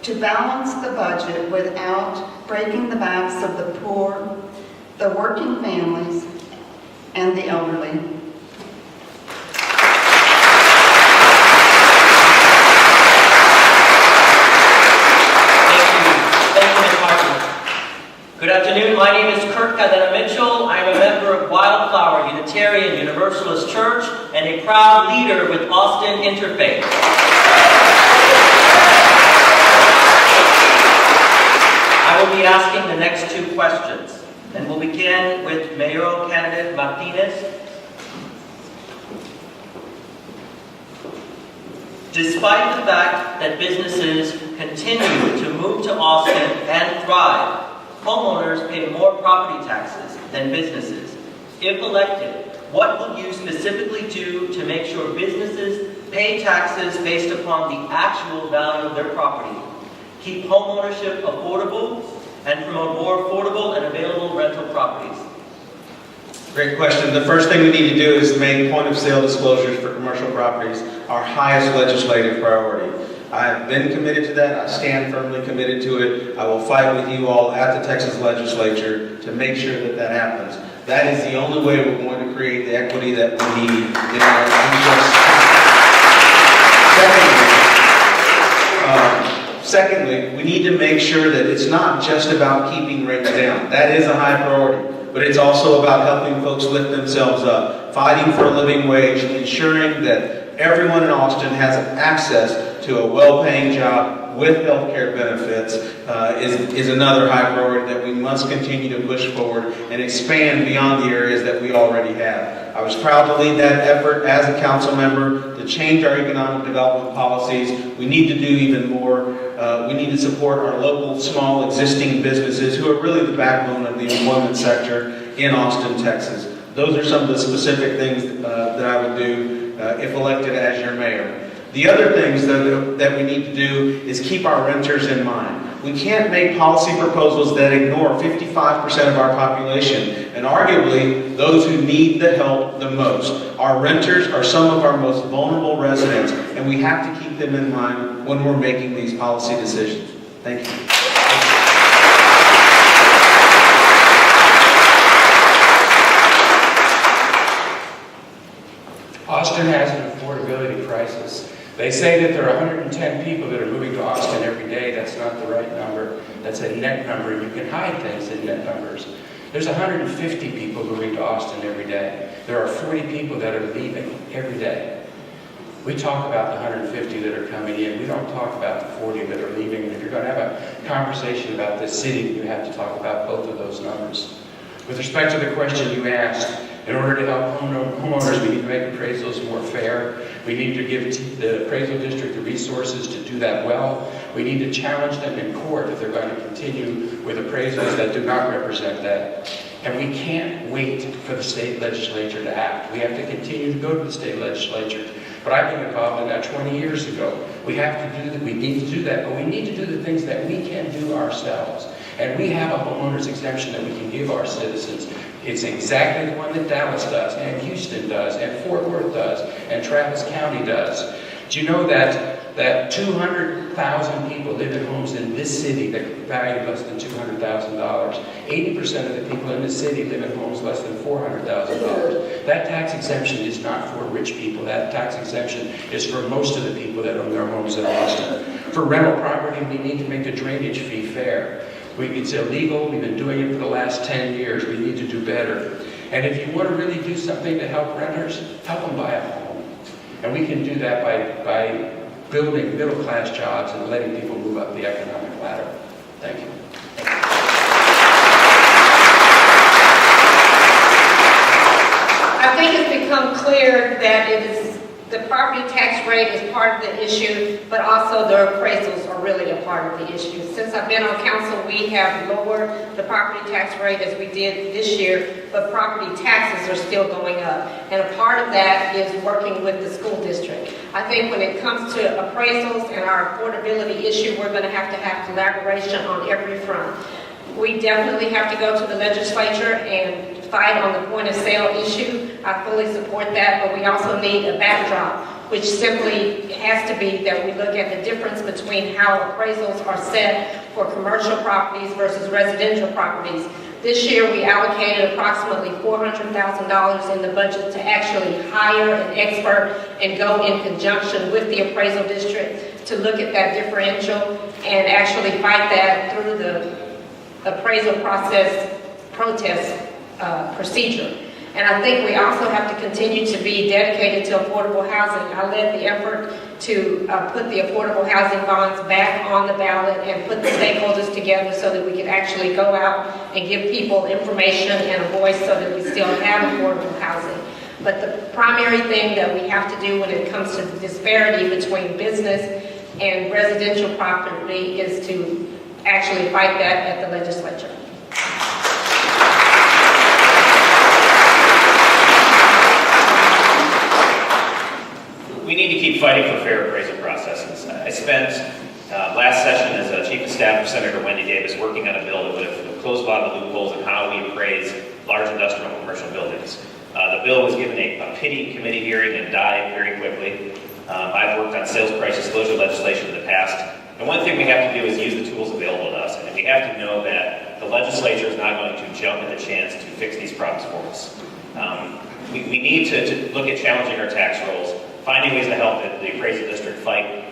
to balance the budget without breaking the backs of the poor, the working families, and the elderly. Good afternoon, my name is Kurt Cadena Mitchell. I am a member of Wildflower Unitarian Universalist Church and a proud leader with Austin Interfaith. I will be asking the next two questions, and we'll begin with mayoral candidate Martinez. Despite the fact that businesses continue to move to Austin and thrive, homeowners pay more property taxes than businesses. If elected, what will you specifically do to make sure businesses pay taxes based upon the actual value of their property, keep homeownership affordable, and promote more affordable and available rental properties? Great question. The first thing we need to do is make point-of-sale disclosures for commercial properties our highest legislative priority. I have been committed to that. I stand firmly committed to it. I will fight with you all at the Texas legislature to make sure that that happens. That is the only way we're going to create the equity that we need in our interests. Secondly, we need to make sure that it's not just about keeping rates down. That is a high priority. But it's also about helping folks lift themselves up, fighting for a living wage, ensuring that everyone in Austin has access to a well-paying job with health care benefits is another high priority that we must continue to push forward and expand beyond the areas that we already have. I was proud to lead that effort as a council member to change our economic development policies. We need to do even more. We need to support our local, small, existing businesses who are really the backbone of the employment sector in Austin, Texas. Those are some of the specific things that I would do if elected as your mayor. The other things that we need to do is keep our renters in mind. We can't make policy proposals that ignore 55% of our population, and arguably those who need the help the most. Our renters are some of our most vulnerable residents, and we have to keep them in mind when we're making these policy decisions. Thank you. Austin has an affordability crisis. They say that there are 110 people that are moving to Austin every day. That's not the right number. That's a net number. You can hide things in net numbers. There's 150 people moving to Austin every day. There are 40 people that are leaving every day. We talk about the 150 that are coming in. We don't talk about the 40 that are leaving. And if you're going to have a conversation about this city, you have to talk about both of those numbers. With respect to the question you asked, in order to help homeowners, we need to make appraisals more fair. We need to give the appraisal district the resources to do that well. We need to challenge them in court if they're going to continue with appraisals that do not represent that. And we can't wait for the state legislature to act. We have to continue to go to the state legislature. But I've been involved in that 20 years ago. We need to do that, but we need to do the things that we can do ourselves. And we have a homeowner's exemption that we can give our citizens. It's exactly the one that Dallas does, and Houston does, and Fort Worth does, and Travis County does. Do you know that 200,000 people live in homes in this city that value less than $200,000? 80% of the people in this city live in homes less than $400,000. That tax exemption is not for rich people. That tax exemption is for most of the people that own their homes in Austin. For rental property, we need to make the drainage fee fair. It's illegal. We've been doing it for the last 10 years. We need to do better. And if you want to really do something to help renters, help them buy a home. And we can do that by building middle-class jobs and letting people move up the economic ladder. Thank you. I think it's become clear that it is the property tax rate is part of the issue, but also the appraisals are really a part of the issue. Since I've been on council, we have lowered the property tax rate as we did this year, but property taxes are still going up. And a part of that is working with the school district. I think when it comes to appraisals and our affordability issue, we're going to have collaboration on every front. We definitely have to go to the legislature and fight on the point of sale issue. I fully support that, but we also need a backdrop, which simply has to be that we look at the difference between how appraisals are set for commercial properties versus residential properties. This year, we allocated approximately $400,000 in the budget to actually hire an expert and go in conjunction with the appraisal district to look at that differential and actually fight that through the appraisal process protest procedure. And I think we also have to continue to be dedicated to affordable housing. I led the effort to put the affordable housing bonds back on the ballot and put the stakeholders together so that we can actually go out and give people information and a voice so that we still have affordable housing. But the primary thing that we have to do when it comes to the disparity between business and residential property is to actually fight that at the legislature. We need to keep fighting for fair appraisal processes. I spent last session as a chief of staff of Senator Wendy Davis working on a bill that would have closed a lot of the loopholes in how we appraise large industrial and commercial buildings. The bill was given a pity committee hearing and died very quickly. I've worked on sales price disclosure legislation in the past, and one thing we have to do is use the tools available to us, and we have to know that the legislature is not going to jump at the chance to fix these problems for us. We need to look at challenging our tax rolls, finding ways to help the appraisal district fight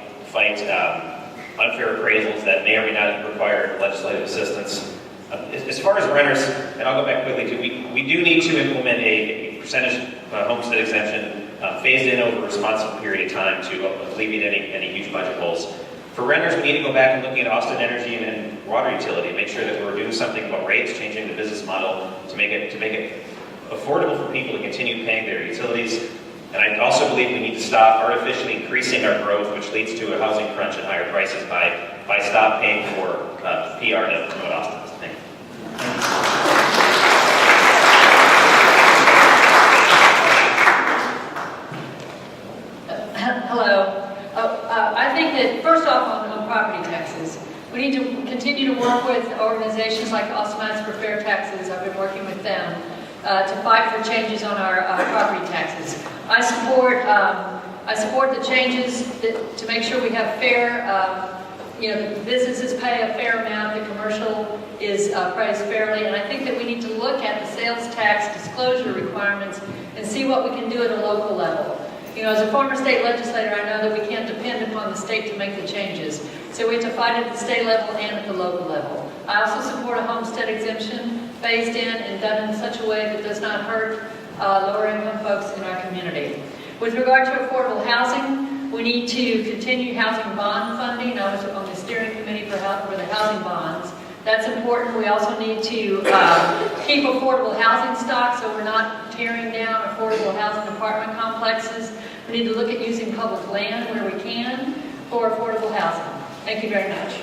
unfair appraisals that may or may not require legislative assistance. As far as renters, and I'll go back quickly too, we do need to implement a percentage homestead exemption phased in over a responsible period of time to alleviate any huge budget holes. For renters, we need to go back and looking at Austin Energy and water utility and make sure that we're doing something about rates, changing the business model to make it affordable for people to continue paying their utilities. And I also believe we need to stop artificially increasing our growth, which leads to a housing crunch and higher prices by stop paying for PR to promote Austin's thing. Hello. I think that first off on property taxes, we need to continue to work with organizations like Alliance for Fair Taxes. I've been working with them to fight for changes on our property taxes. I support the changes to make sure we have fair, the businesses pay a fair amount, the commercial is priced fairly, and I think that we need to look at the sales tax disclosure requirements and see what we can do at a local level. As a former state legislator, I know that we can't depend upon the state to make the changes. So we have to fight at the state level and at the local level. I also support a homestead exemption phased in and done in such a way that does not hurt lower income folks in our community. With regard to affordable housing, we need to continue housing bond funding. I was on the steering committee for the housing bonds. That's important. We also need to keep affordable housing stock so we're not tearing down affordable housing apartment complexes. We need to look at using public land where we can for affordable housing. Thank you very much.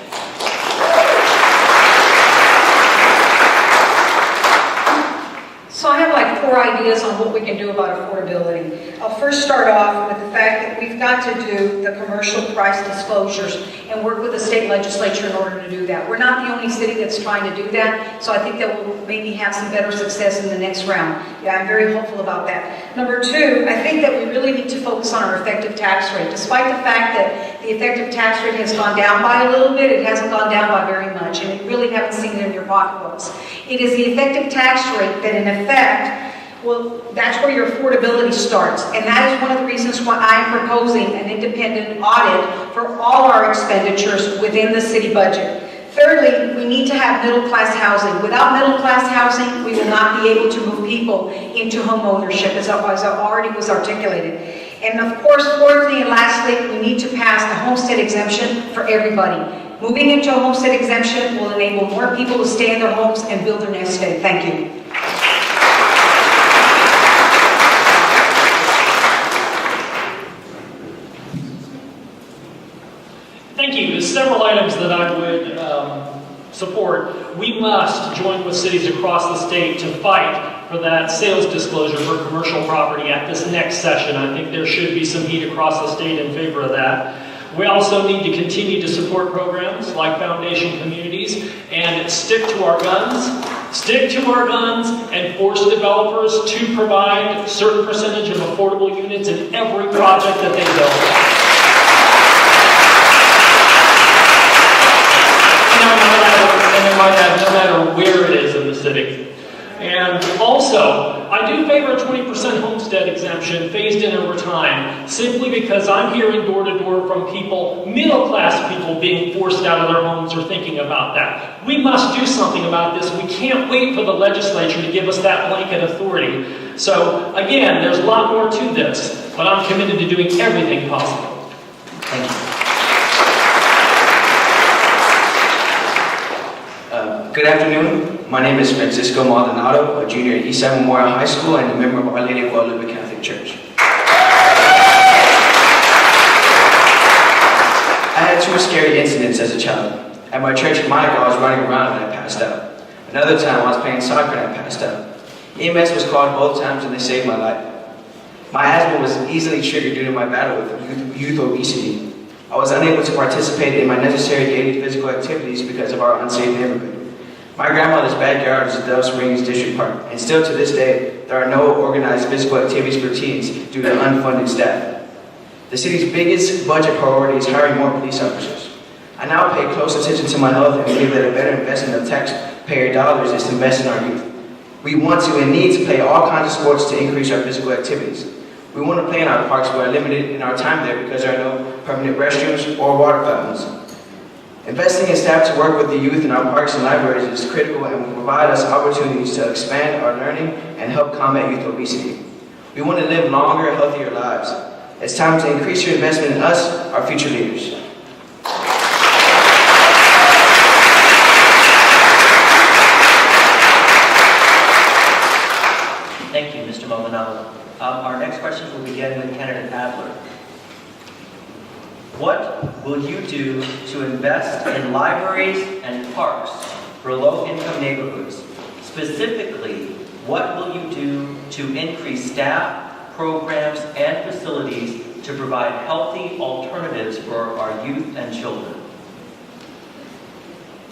So I have like 4 ideas on what we can do about affordability. I'll first start off with the fact that we've got to do the commercial price disclosures and work with the state legislature in order to do that. We're not the only city that's trying to do that, so I think that we'll maybe have some better success in the next round. Yeah, I'm very hopeful about that. Number 2, I think that we really need to focus on our effective tax rate. Despite the fact that the effective tax rate has gone down by a little bit, it hasn't gone down by very much, and you really haven't seen it in your pocketbooks. It is the effective tax rate that in effect, well, that's where your affordability starts. And that is one of the reasons why I'm proposing an independent audit for all our expenditures within the city budget. Thirdly, we need to have middle-class housing. Without middle-class housing, we will not be able to move people into home ownership, as already was articulated. And of course, fourthly and lastly, we need to pass the homestead exemption for everybody. Moving into a homestead exemption will enable more people to stay in their homes and build their nest egg. Thank you. support, we must join with cities across the state to fight for that sales disclosure for commercial property at this next session. I think there should be some heat across the state in favor of that. We also need to continue to support programs like Foundation Communities and stick to our guns. Stick to our guns and force developers to provide a certain percentage of affordable units in every project that they build. No matter where it is in the city. And also, I do favor a 20% homestead exemption phased in over time, simply because I'm hearing door to door from people, middle-class people, being forced out of their homes or thinking about that. We must do something about this. We can't wait for the legislature to give us that blanket authority. So, again, there's a lot more to this, but I'm committed to doing everything possible. Thank you. Good afternoon. My name is Francisco Maldonado, a junior at Eastside Memorial High School and a member of Our Lady of Guadalupe Catholic Church. I had 2 scary incidents as a child. At my church in Monica, I was running around and I passed out. Another time, I was playing soccer and I passed out. EMS was called both times and they saved my life. My asthma was easily triggered due to my battle with youth obesity. I was unable to participate in my necessary daily physical activities because of our unsafe neighborhood. My grandmother's backyard is the Dove Springs District Park, and still to this day, there are no organized physical activities for teens due to unfunded staff. The city's biggest budget priority is hiring more police officers. I now pay close attention to my health and believe that a better investment of taxpayer dollars is to invest in our youth. We want to and need to play all kinds of sports to increase our physical activities. We want to play in our parks, but are limited in our time there because there are no permanent restrooms or water fountains. Investing in staff to work with the youth in our parks and libraries is critical and will provide us opportunities to expand our learning and help combat youth obesity. We want to live longer, healthier lives. It's time to increase your investment in us, our future leaders. Thank you, Mr. Maldonado. Our next question will begin with candidate Adler. What will you do to invest in libraries and parks for low-income neighborhoods? Specifically, what will you do to increase staff, programs, and facilities to provide healthy alternatives for our youth and children?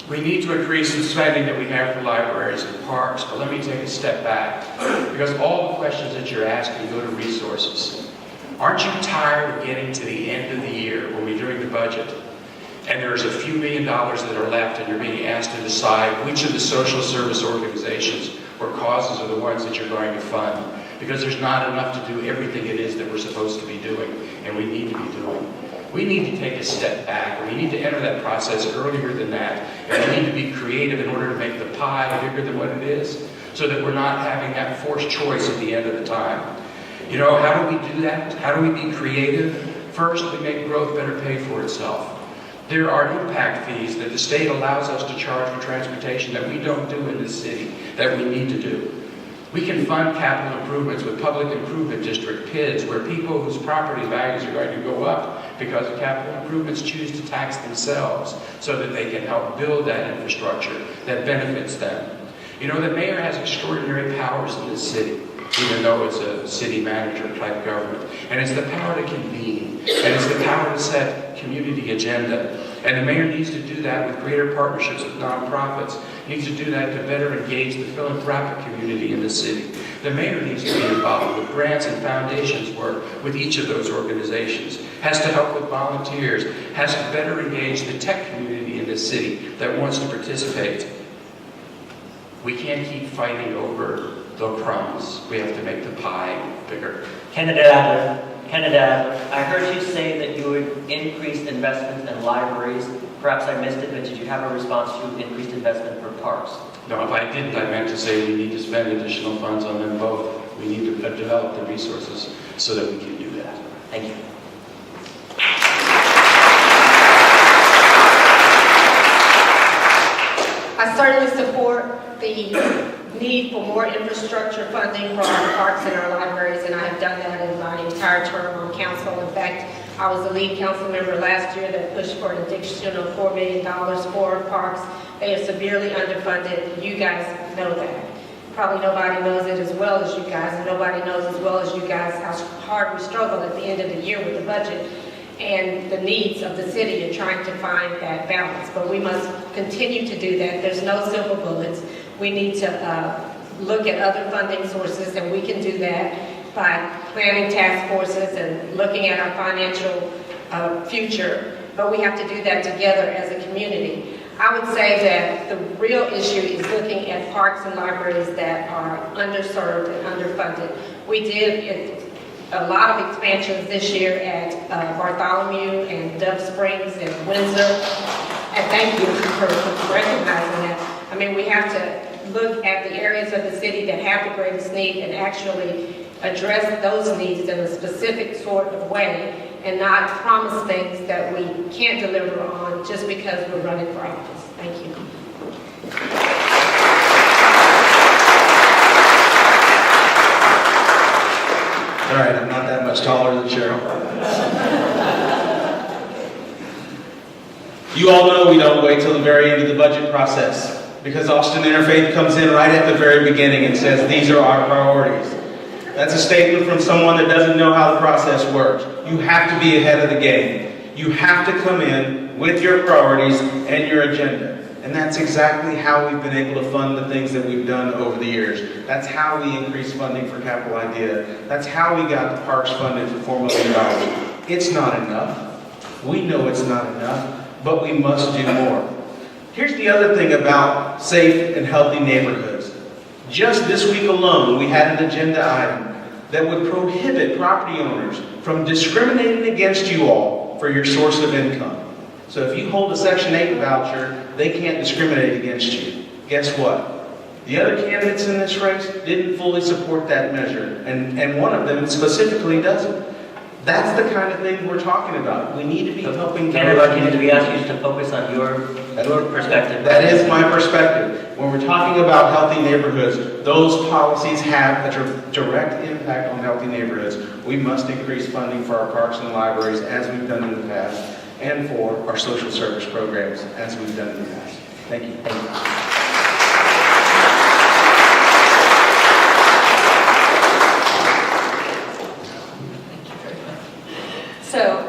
We need to increase the spending that we have for libraries and parks, but let me take a step back, because all the questions that you're asking go to resources. Aren't you tired of getting to the end of the year when we're doing the budget, and there's a few $1 million that are left, and you're being asked to decide which of the social service organizations or causes are the ones that you're going to fund? Because there's not enough to do everything it is that we're supposed to be doing, and we need to be doing. We need to take a step back. We need to enter that process earlier than that. And we need to be creative in order to make the pie bigger than what it is, so that we're not having that forced choice at the end of the time. You know, how do we do that? How do we be creative? First, we make growth better pay for itself. There are impact fees that the state allows us to charge for transportation that we don't do in this city, that we need to do. We can fund capital improvements with Public Improvement District, PIDs, where people whose property values are going to go up because of capital improvements choose to tax themselves so that they can help build that infrastructure that benefits them. You know, the mayor has extraordinary powers in this city, even though it's a city manager type government. And it's the power to convene, and it's the power to set community agenda. And the mayor needs to do that with greater partnerships with nonprofits. He needs to do that to better engage the philanthropic community in the city. The mayor needs to be involved with grants and foundations work with each of those organizations, has to help with volunteers, has to better engage the tech community in this city that wants to participate. We can't keep fighting over the crumbs. We have to make the pie bigger. Candidate Adler, I heard you say that you would increase investments in libraries. Perhaps I missed it, but did you have a response to increased investment for parks? No, if I didn't, I meant to say we need to spend additional funds on them both. We need to develop the resources so that we can do that. Thank you. I certainly support the need for more infrastructure funding for our parks and our libraries, and I have done that in my entire term on council. In fact, I was the lead council member last year that pushed for an additional $4 million for parks. They are severely underfunded. You guys know that. Probably nobody knows it as well as you guys, and nobody knows as well as you guys how hard we struggle at the end of the year with the budget and the needs of the city and trying to find that balance. But we must continue to do that. There's no silver bullets. We need to look at other funding sources, and we can do that by planning task forces and looking at our financial future. But we have to do that together as a community. I would say that the real issue is looking at parks and libraries that are underserved and underfunded. We did a lot of expansions this year at Bartholomew and Dove Springs and Windsor. And thank you for recognizing that. I mean, we have to look at the areas of the city that have the greatest need and actually address those needs in a specific sort of way and not promise things that we can't deliver on just because we're running for office. Thank you. All right, I'm not that much taller than Cheryl. You all know we don't wait till the very end of the budget process because Austin Interfaith comes in right at the very beginning and says, these are our priorities. That's a statement from someone that doesn't know how the process works. You have to be ahead of the game. You have to come in with your priorities and your agenda. And that's exactly how we've been able to fund the things that we've done over the years. That's how we increased funding for Capital Idea. That's how we got the parks funded for $4 million. It's not enough. We know it's not enough, but we must do more. Here's the other thing about safe and healthy neighborhoods. Just this week alone, we had an agenda item that would prohibit property owners from discriminating against you all for your source of income. So if you hold a Section 8 voucher, they can't discriminate against you. Guess what? The other candidates in this race didn't fully support that measure, and one of them specifically doesn't. That's the kind of thing we're talking about. We need to be helping. Candidate, we ask you to focus on your perspective. That is my perspective. When we're talking about healthy neighborhoods, those policies have a direct impact on healthy neighborhoods. We must increase funding for our parks and libraries as we've done in the past, and for our social service programs as we've done in the past. Thank you. So,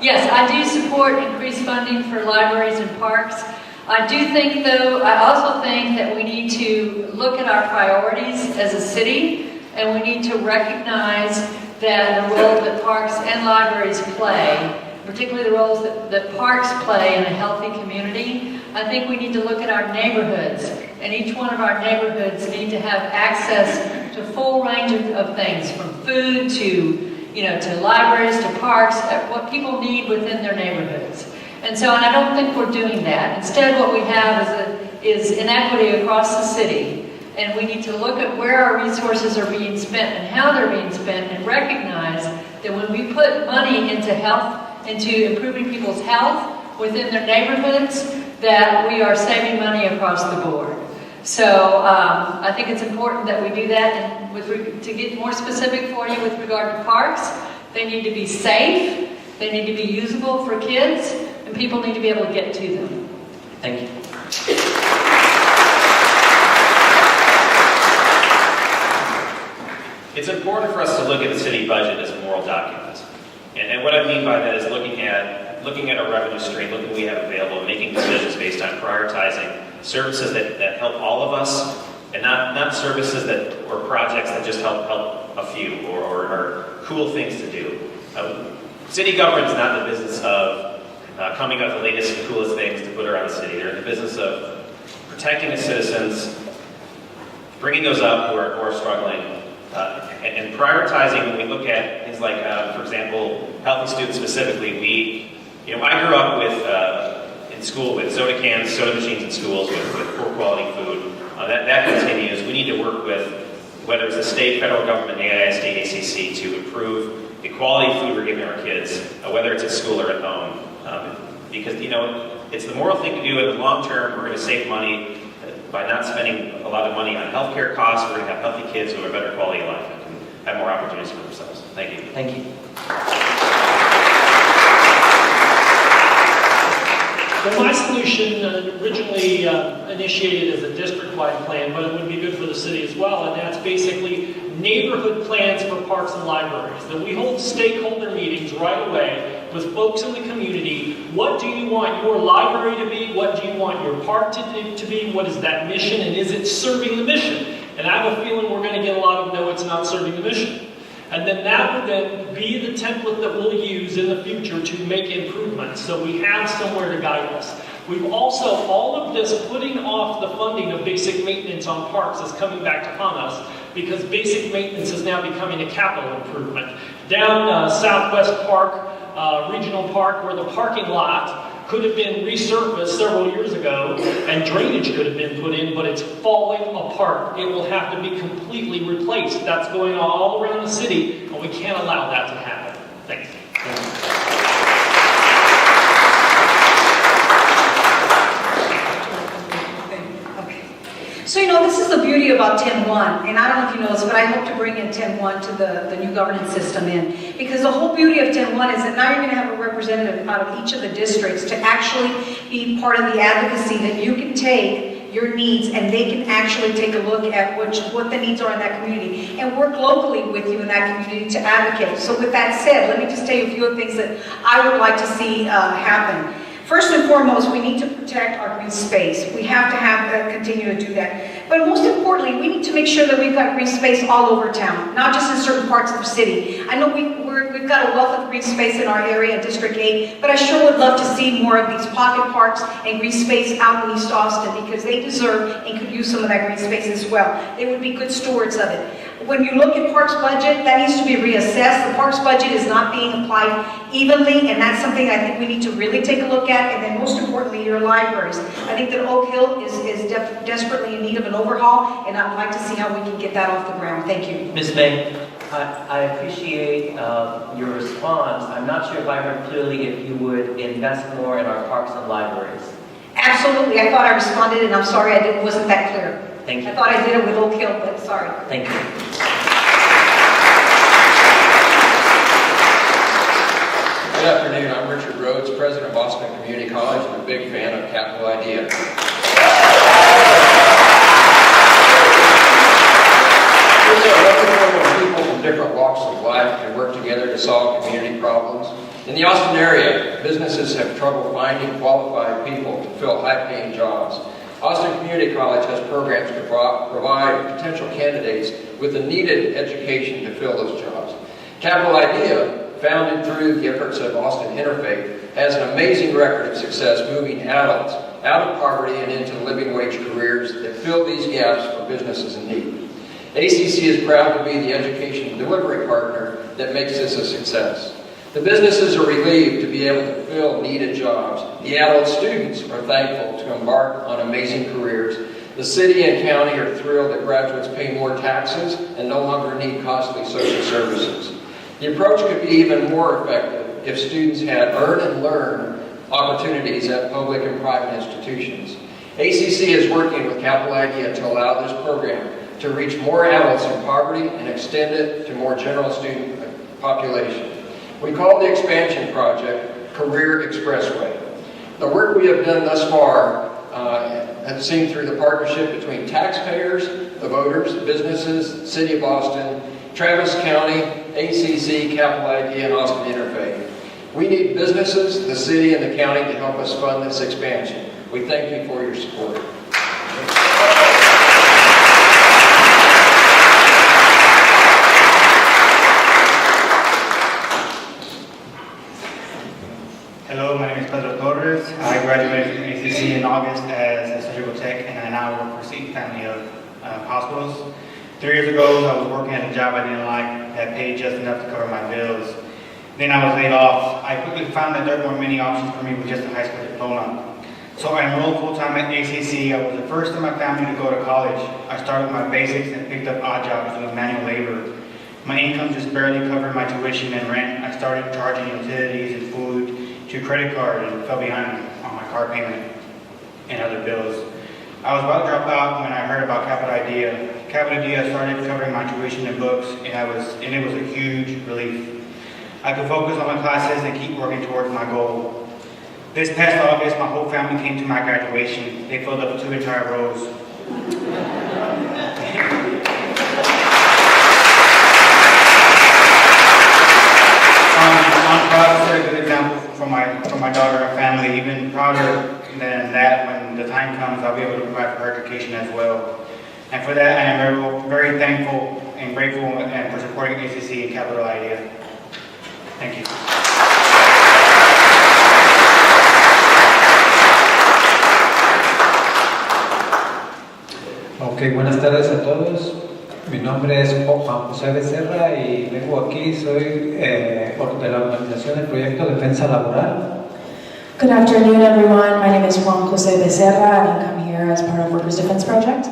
yes, I do support increased funding for libraries and parks. I do think, though, I also think that we need to look at our priorities as a city, and we need to recognize that the role that parks and libraries play, particularly the roles that parks play in a healthy community. I think we need to look at our neighborhoods, and each one of our neighborhoods need to have access to a full range of things, from food to libraries, to parks, what people need within their neighborhoods. And I don't think we're doing that. Instead, what we have is inequity across the city. And we need to look at where our resources are being spent and how they're being spent, and recognize that when we put money into health, into improving people's health within their neighborhoods, that we are saving money across the board. So I think it's important that we do that. And to get more specific for you with regard to parks, they need to be safe, they need to be usable for kids, and people need to be able to get to them. Thank you. It's important for us to look at the city budget as a moral document. And what I mean by that is looking at our revenue stream, looking at what we have available, and making decisions based on prioritizing services that help all of us, and not services or projects that just help a few or are cool things to do. City government is not in the business of coming up with the latest and coolest things to put around the city. They're in the business of protecting the citizens, bringing those up who are struggling, and prioritizing. When we look at things like, for example, healthy students specifically, I grew up in school with soda cans, soda machines in schools with poor quality food. That continues. We need to work with, whether it's the state, federal government, AISD, ACC, to improve the quality of food we're giving our kids, whether it's at school or at home. Because, it's the moral thing to do. In the long term, we're going to save money by not spending a lot of money on healthcare costs. We're going to have healthy kids who have a better quality of life and can have more opportunities for themselves. Thank you. Thank you. Well, my solution originally initiated as a district-wide plan, but it would be good for the city as well, and that's basically neighborhood plans for parks and libraries. That we hold stakeholder meetings right away with folks in the community. What do you want your library to be? What do you want your park to be? What is that mission, and is it serving the mission? And I have a feeling we're going to get a lot of no, it's not serving the mission. And then that would then be the template that we'll use in the future to make improvements, so we have somewhere to guide us. We've also, all of this putting off the funding of basic maintenance on parks is coming back upon us, because basic maintenance is now becoming a capital improvement. Down Southwest Park, Regional Park, where the parking lot could have been resurfaced several years ago, and drainage could have been put in, but it's falling apart. It will have to be completely replaced. That's going on all around the city, and we can't allow that to happen. Thanks. So, this is the beauty about 10-1, and I don't know if you know this, but I hope to bring in 10-1 to the new governance system in, because the whole beauty of 10-1 is that now you're going to have a representative out of each of the districts to actually be part of the advocacy, that you can take your needs and they can actually take a look at what the needs are in that community and work locally with you in that community to advocate. So with that said, let me just tell you a few of the things that I would like to see happen. First and foremost, we need to protect our green space. We have to continue to do that. But most importantly, we need to make sure that we've got green space all over town, not just in certain parts of the city. I know we've got a wealth of green space in our area, District 8, but I sure would love to see more of these pocket parks and green space out in East Austin, because they deserve and could use some of that green space as well. They would be good stewards of it. When you look at Parks budget, that needs to be reassessed. The Parks budget is not being applied evenly, and that's something I think we need to really take a look at. And then most importantly, your libraries. I think that Oak Hill is desperately in need of an overhaul, and I'd like to see how we can get that off the ground. Thank you. Ms. May, I appreciate your response. I'm not sure if I heard clearly if you would invest more in our parks and libraries. Absolutely. I thought I responded, and I'm sorry I wasn't that clear. Thank you. I thought I did it with Oak Hill, but sorry. Thank you. Good afternoon. I'm Richard Rhodes, president of Austin Community College, and a big fan of Capital Idea. It's a wonderful when people from different walks of life can work together to solve community problems. In the Austin area, businesses have trouble finding qualified people to fill high-paying jobs. Austin Community College has programs to provide potential candidates with the needed education to fill those jobs. Capital Idea, founded through the efforts of Austin Interfaith, has an amazing record of success moving adults out of poverty and into living wage careers that fill these gaps for businesses in need. ACC is proud to be the education delivery partner that makes this a success. The businesses are relieved to be able to fill needed jobs. The adult students are thankful to embark on amazing careers. The city and county are thrilled that graduates pay more taxes and no longer need costly social services. The approach could be even more effective if students had earn and learn opportunities at public and private institutions. ACC is working with Capital Idea to allow this program to reach more adults in poverty and extend it to more general student population. We call the expansion project Career Expressway. The work we have done thus far has seen through the partnership between taxpayers, the voters, businesses, City of Austin, Travis County, ACC, Capital Idea, and Austin Interfaith. We need businesses, the city, and the county to help us fund this expansion. We thank you for your support. Hello, my name is Pedro Torres. I graduated from ACC in August as a surgical tech, and I now work for Seton Family of Hospitals. 3 years ago, I was working at a job I didn't like that paid just enough to cover my bills. Then I was laid off. I quickly found that there weren't many options for me with just a high school diploma. So I enrolled full-time at ACC. I was the first in my family to go to college. I started with my basics and picked up odd jobs doing manual labor. My income just barely covered my tuition and rent. I started charging utilities and food to credit card and fell behind on my car payment and other bills. I was about to drop out when I heard about Capital Idea. Capital Idea started covering my tuition and books, and it was a huge relief. I could focus on my classes and keep working towards my goal. This past August, my whole family came to my graduation. They filled up 2 entire rows. I'm proud to set a good example for my daughter and family. Even prouder than that, when the time comes, I'll be able to provide for her education as well. And for that, I am very thankful and grateful and for supporting ACC and Capital Idea. Thank you. Ok, buenas tardes a todos. Mi nombre es Juan José Becerra y vengo aquí, soy de la organización del proyecto Defensa Laboral. Good afternoon, everyone. My name is Juan José Becerra, and I come here as part of Workers' Defense Project.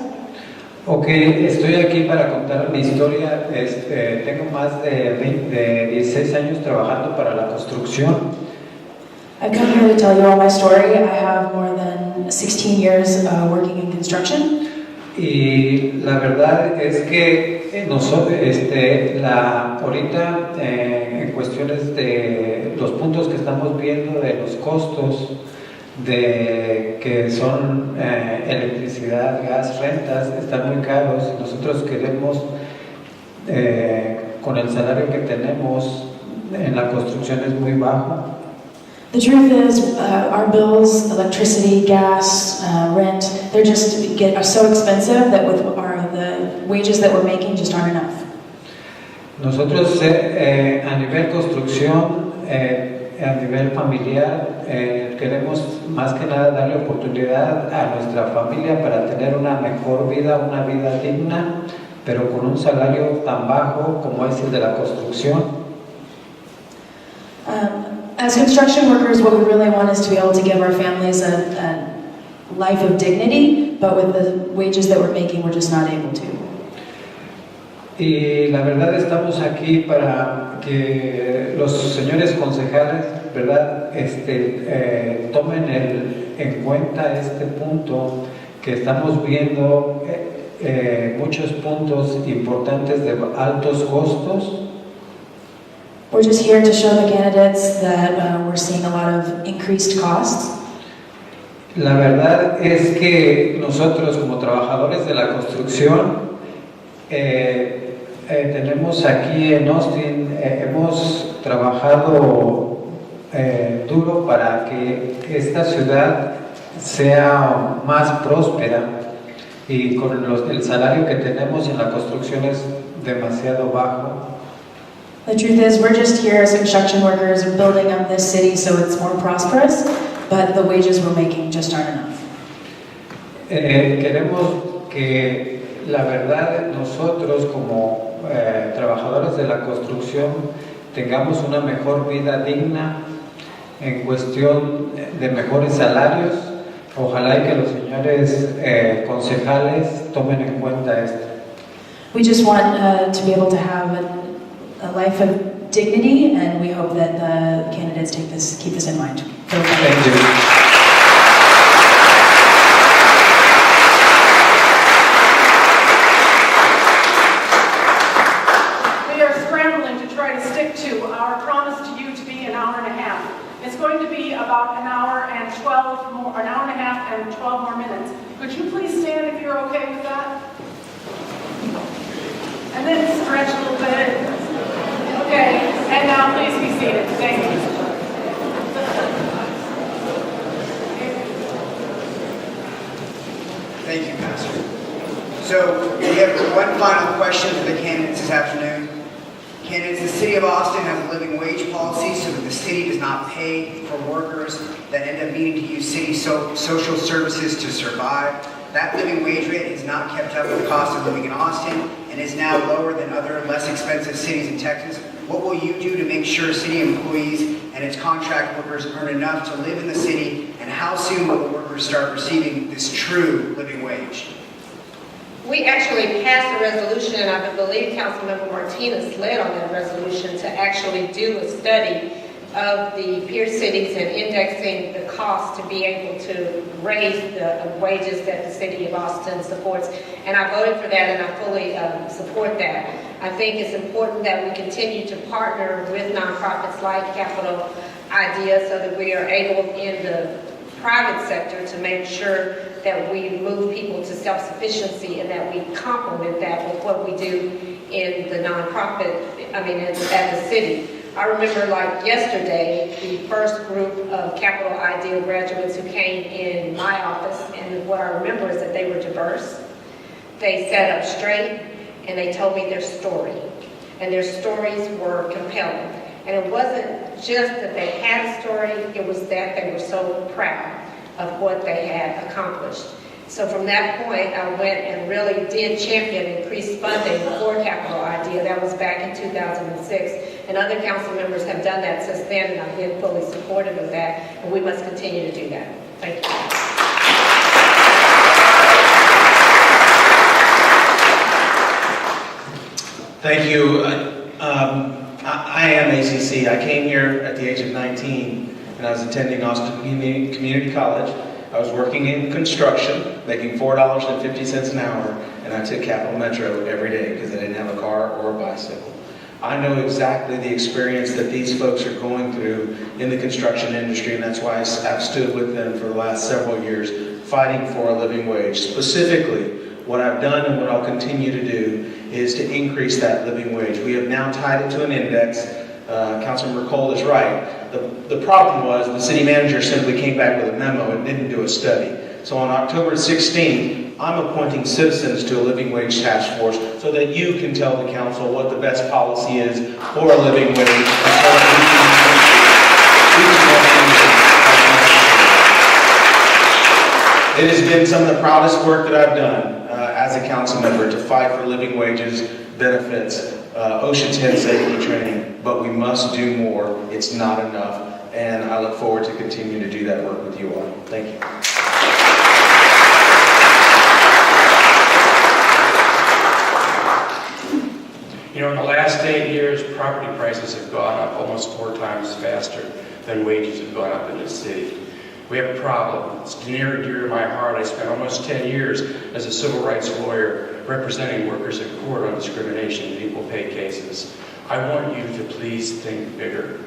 Ok, estoy aquí para contar mi historia. Tengo más de 16 años trabajando para la construcción. I've come here to tell you all my story. I have more than 16 years working in construction. Y la verdad es que nosotros, ahorita en cuestiones de los puntos que estamos viendo de los costos de que son electricidad, gas, rentas, están muy caros. Nosotros queremos, con el salario que tenemos en la construcción es muy bajo. The truth is, our bills, electricity, gas, rent, they're are so expensive that with the wages that we're making just aren't enough. Nosotros a nivel construcción, a nivel familiar, queremos más que nada darle oportunidad a nuestra familia para tener una mejor vida, una vida digna, pero con un salario tan bajo como es el de la construcción. As construction workers, what we really want is to be able to give our families a life of dignity, but with the wages that we're making, we're just not able to. Y la verdad estamos aquí para que los señores concejales, ¿verdad? Tomen en cuenta este punto que estamos viendo muchos puntos importantes de altos costos. We're just here to show the candidates that we're seeing a lot of increased costs. La verdad es que nosotros como trabajadores de la construcción tenemos aquí en Austin, hemos trabajado duro para que esta ciudad sea más próspera y con el salario que tenemos en la construcción es demasiado bajo. The truth is, we're just here as construction workers building up this city so it's more prosperous, but the wages we're making just aren't enough. Queremos que la verdad nosotros como trabajadores de la construcción tengamos una mejor vida digna en cuestión de mejores salarios. Ojalá y que los señores concejales tomen en cuenta esto. We just want to be able to have a life of dignity, and we hope that the candidates keep this in mind. Thank you. We are scrambling to try to stick to our promise to you to be an hour and a half. It's going to be about an hour and a half and 12 more minutes. Could you please stand if you're okay with that? And then stretch a little bit. Okay, and now please be seated. Thank you. Thank you, Pastor. So we have one final question for the candidates this afternoon. Candidates, the City of Austin has a living wage policy so that the city does not pay for workers that end up needing to use city social services to survive. That living wage rate has not kept up with the cost of living in Austin and is now lower than other less expensive cities in Texas. What will you do to make sure city employees and its contract workers earn enough to live in the city, and how soon will the workers start receiving this true living wage? We actually passed a resolution, and I believe Councilmember Martinez led on that resolution to actually do a study of the peer cities and indexing the cost to be able to raise the wages that the city of Austin supports. And I voted for that, and I fully support that. I think it's important that we continue to partner with nonprofits like Capital idea so that we are able in the private sector to make sure that we move people to self-sufficiency and that we complement that with what we do in the nonprofit, at the city. I remember like yesterday, the first group of Capital Idea graduates who came in my office, and what I remember is that they were diverse. They sat up straight and they told me their story, and their stories were compelling. And it wasn't just that they had a story, it was that they were so proud of what they had accomplished. So from that point, I went and really did champion increased funding for Capital Idea. That was back in 2006. And other council members have done that since then, and I've been fully supportive of that, and we must continue to do that. Thank you. Thank you. I am ACC. I came here at the age of 19, and I was attending Austin Community College. I was working in construction, making $4.50 an hour, and I took Capital Metro every day because I didn't have a car or a bicycle. I know exactly the experience that these folks are going through in the construction industry, and that's why I've stood with them for the last several years, fighting for a living wage. Specifically, what I've done and what I'll continue to do is to increase that living wage. We have now tied it to an index. Councilmember Cole is right. The problem was the city manager simply came back with a memo and didn't do a study. So on October 16th, I'm appointing citizens to a living wage task force so that you can tell the council what the best policy is for a living wage. It has been some of the proudest work that I've done as a council member to fight for living wages, benefits, OSHA 10 safety training, but we must do more. It's not enough, and I look forward to continuing to do that work with you all. Thank you. You know, in the last 8 years, property prices have gone up almost 4 times faster than wages have gone up in this city. We have a problem. It's near and dear to my heart. I spent almost 10 years as a civil rights lawyer representing workers in court on discrimination and equal pay cases. I want you to please think bigger.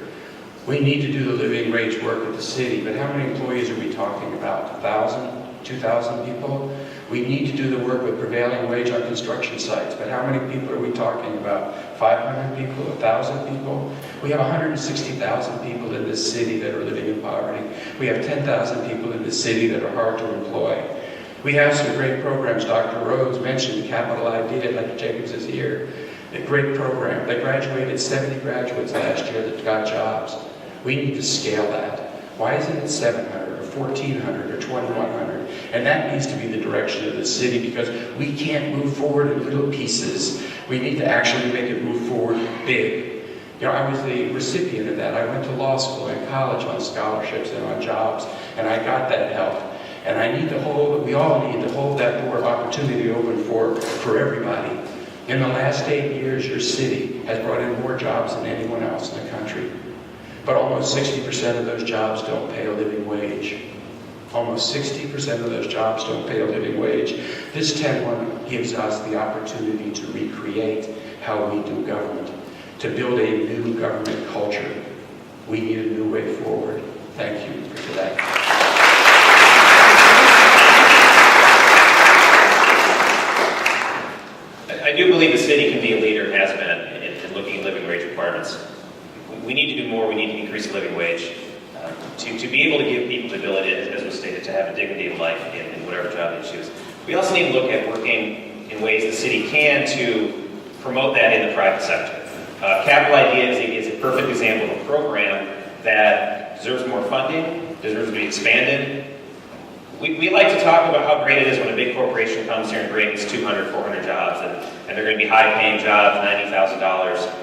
We need to do the living wage work at the city, but how many employees are we talking about? 1,000, 2,000 people? We need to do the work with prevailing wage on construction sites, but how many people are we talking about? 500 people, 1,000 people? We have 160,000 people in this city that are living in poverty. We have 10,000 people in this city that are hard to employ. We have some great programs. Dr. Rhodes mentioned Capital Idea, Dr. Jacobs is here. A great program. They graduated 70 graduates last year that got jobs. We need to scale that. Why isn't it 700 or 1,400 or 2,100? And that needs to be the direction of the city because we can't move forward in little pieces. We need to actually make it move forward big. You know, I was the recipient of that. I went to law school and college on scholarships and on jobs, and I got that help. And I need to hold, we all need to hold that door of opportunity open for everybody. In the last 8 years, your city has brought in more jobs than anyone else in the country. But almost 60% of those jobs don't pay a living wage. Almost 60% of those jobs don't pay a living wage. This 10-1 gives us the opportunity to recreate how we do government, to build a new government culture. We need a new way forward. Thank you for today. I do believe the city can be a leader, has been, in looking at living wage requirements. We need to do more. We need to increase the living wage to be able to give people the ability, as was stated, to have a dignity of life in whatever job they choose. We also need to look at working in ways the city can to promote that in the private sector. Capital Idea is a perfect example of a program that deserves more funding, deserves to be expanded. We like to talk about how great it is when a big corporation comes here and brings 200, 400 jobs, and they're going to be high-paying jobs, $90,000.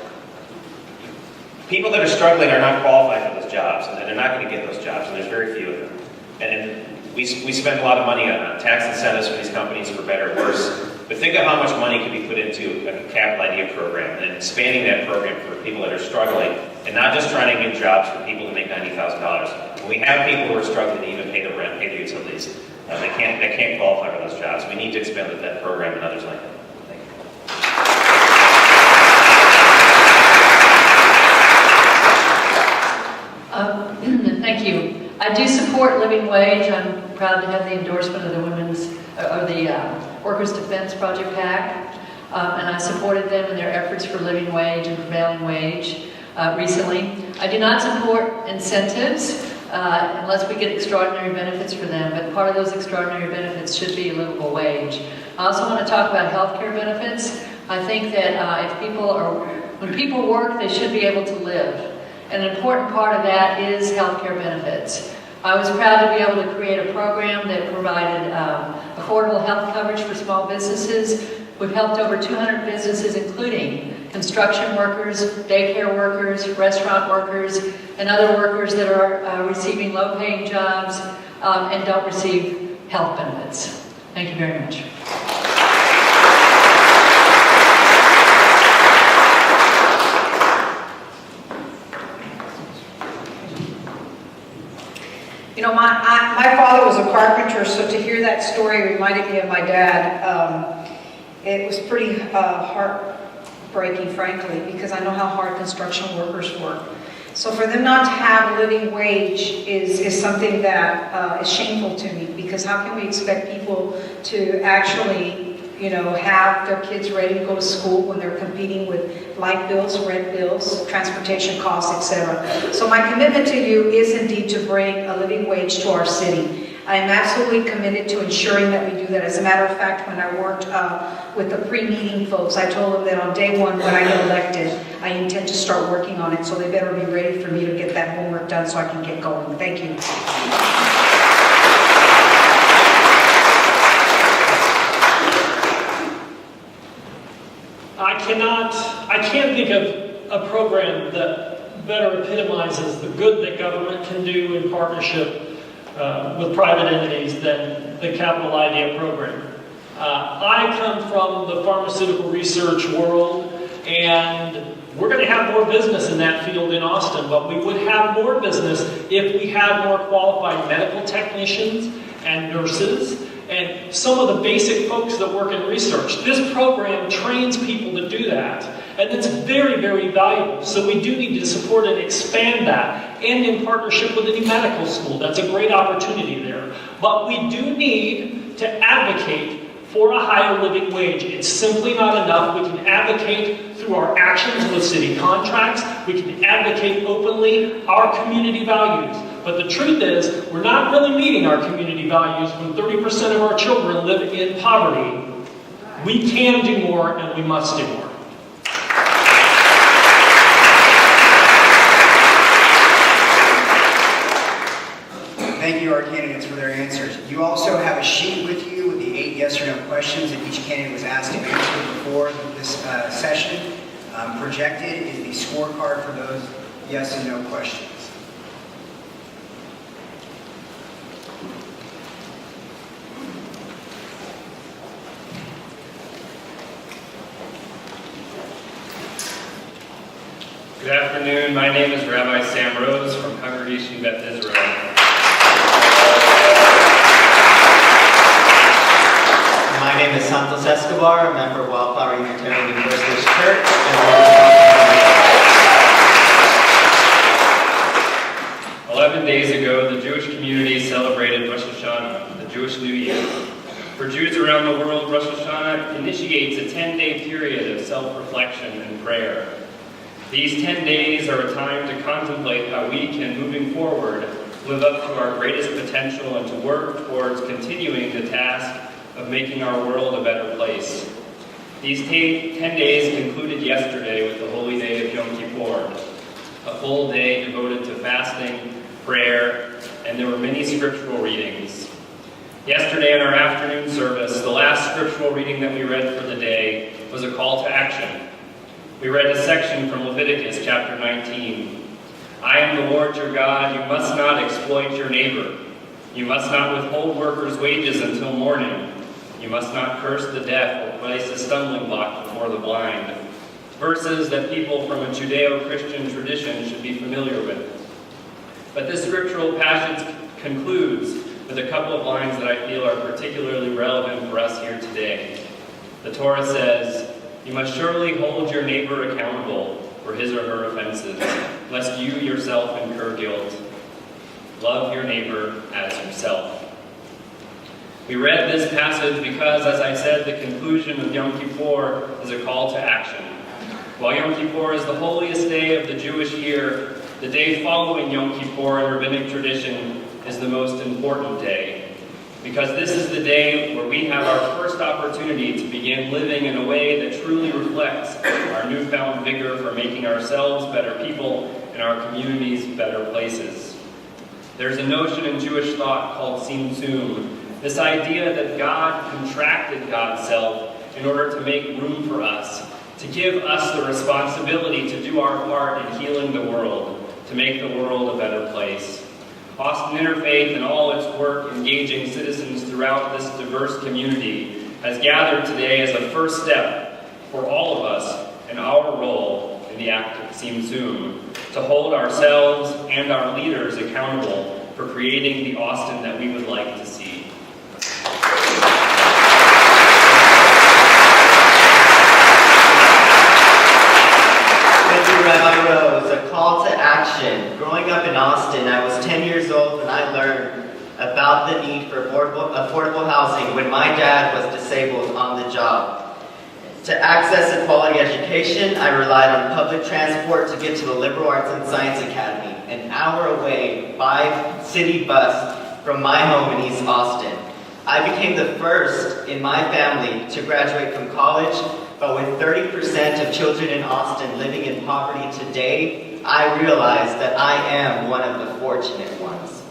People that are struggling are not qualified for those jobs, and they're not going to get those jobs, and there's very few of them. And we spend a lot of money on tax incentives for these companies, for better or worse. But think of how much money could be put into a Capital Idea program and expanding that program for people that are struggling, and not just trying to give jobs for people who make $90,000. When we have people who are struggling to even pay the rent, pay the utilities, they can't qualify for those jobs. We need to expand that program and others like that. I do support living wage. I'm proud to have the endorsement of the Workers' Defense Project PAC, and I supported them in their efforts for living wage and prevailing wage recently. I do not support incentives unless we get extraordinary benefits for them, but part of those extraordinary benefits should be a livable wage. I also want to talk about health care benefits. I think that when people work, they should be able to live. And an important part of that is health care benefits. I was proud to be able to create a program that provided affordable health coverage for small businesses. We've helped over 200 businesses, including construction workers, daycare workers, restaurant workers, and other workers that are receiving low-paying jobs and don't receive health benefits. Thank you very much. You know, my father was a carpenter, so to hear that story reminded me of my dad. It was pretty heartbreaking, frankly, because I know how hard construction workers work. So for them not to have a living wage is something that is shameful to me, because how can we expect people to actually, you know, have their kids ready to go to school when they're competing with light bills, rent bills, transportation costs, etc. So my commitment to you is indeed to bring a living wage to our city. I am absolutely committed to ensuring that we do that. As a matter of fact, when I worked with the pre-meeting folks, I told them that on day one when I get elected, I intend to start working on it, so they better be ready for me to get that homework done so I can get going. Thank you. I can't think of a program that better epitomizes the good that government can do in partnership with private entities than the Capital Idea program. I come from the pharmaceutical research world, and we're going to have more business in that field in Austin, but we would have more business if we had more qualified medical technicians and nurses and some of the basic folks that work in research. This program trains people to do that, and it's very, very valuable. So we do need to support and expand that, and in partnership with any medical school. That's a great opportunity there. But we do need to advocate for a higher living wage. It's simply not enough. We can advocate through our actions with city contracts. We can advocate openly our community values. But the truth is, we're not really meeting our community values when 30% of our children live in poverty. We can do more, and we must do more. Thank you, our candidates, for their answers. You also have a sheet with you with the 8 yes or no questions that each candidate was asked to answer before this session. Projected is the scorecard for those yes and no questions. Good afternoon. My name is Rabbi Sam Rose from Congregation Beth Israel. My name is Santos Escobar, a member of Wildflower Unitarian Universalist Church. 11 days ago, the Jewish community celebrated Rosh Hashanah, the Jewish New Year. For Jews around the world, Rosh Hashanah initiates a 10-day period of self-reflection and prayer. These 10 days are a time to contemplate how we can, moving forward, live up to our greatest potential and to work towards continuing the task of making our world a better place. These 10 days concluded yesterday with the holy day of Yom Kippur, a full day devoted to fasting, prayer, and there were many scriptural readings. Yesterday in our afternoon service, the last scriptural reading that we read for the day was a call to action. We read a section from Leviticus chapter 19. I am the Lord your God. You must not exploit your neighbor. You must not withhold workers' wages until morning. You must not curse the deaf or place a stumbling block before the blind. Verses that people from a Judeo-Christian tradition should be familiar with. But this scriptural passage concludes with a couple of lines that I feel are particularly relevant for us here today. The Torah says, you must surely hold your neighbor accountable for his or her offenses, lest you yourself incur guilt. Love your neighbor as yourself. We read this passage because, as I said, the conclusion of Yom Kippur is a call to action. While Yom Kippur is the holiest day of the Jewish year, the day following Yom Kippur in rabbinic tradition is the most important day, because this is the day where we have our first opportunity to begin living in a way that truly reflects our newfound vigor for making ourselves better people and our communities better places. There's a notion in Jewish thought called tzimtzum, this idea that God contracted God's self in order to make room for us, to give us the responsibility to do our part in healing the world, to make the world a better place. Austin Interfaith and all its work engaging citizens throughout this diverse community has gathered today as a first step for all of us in our role in the act of tzimtzum, to hold ourselves and our leaders accountable for creating the Austin that we would like to see. Rabbi Rose, a call to action. Growing up in Austin, I was 10 years old when I learned about the need for affordable housing when my dad was disabled on the job. To access a quality education, I relied on public transport to get to the Liberal Arts and Science Academy, an hour away by city bus from my home in East Austin. I became the first in my family to graduate from college, but with 30% of children in Austin living in poverty today, I realize that I am one of the fortunate ones.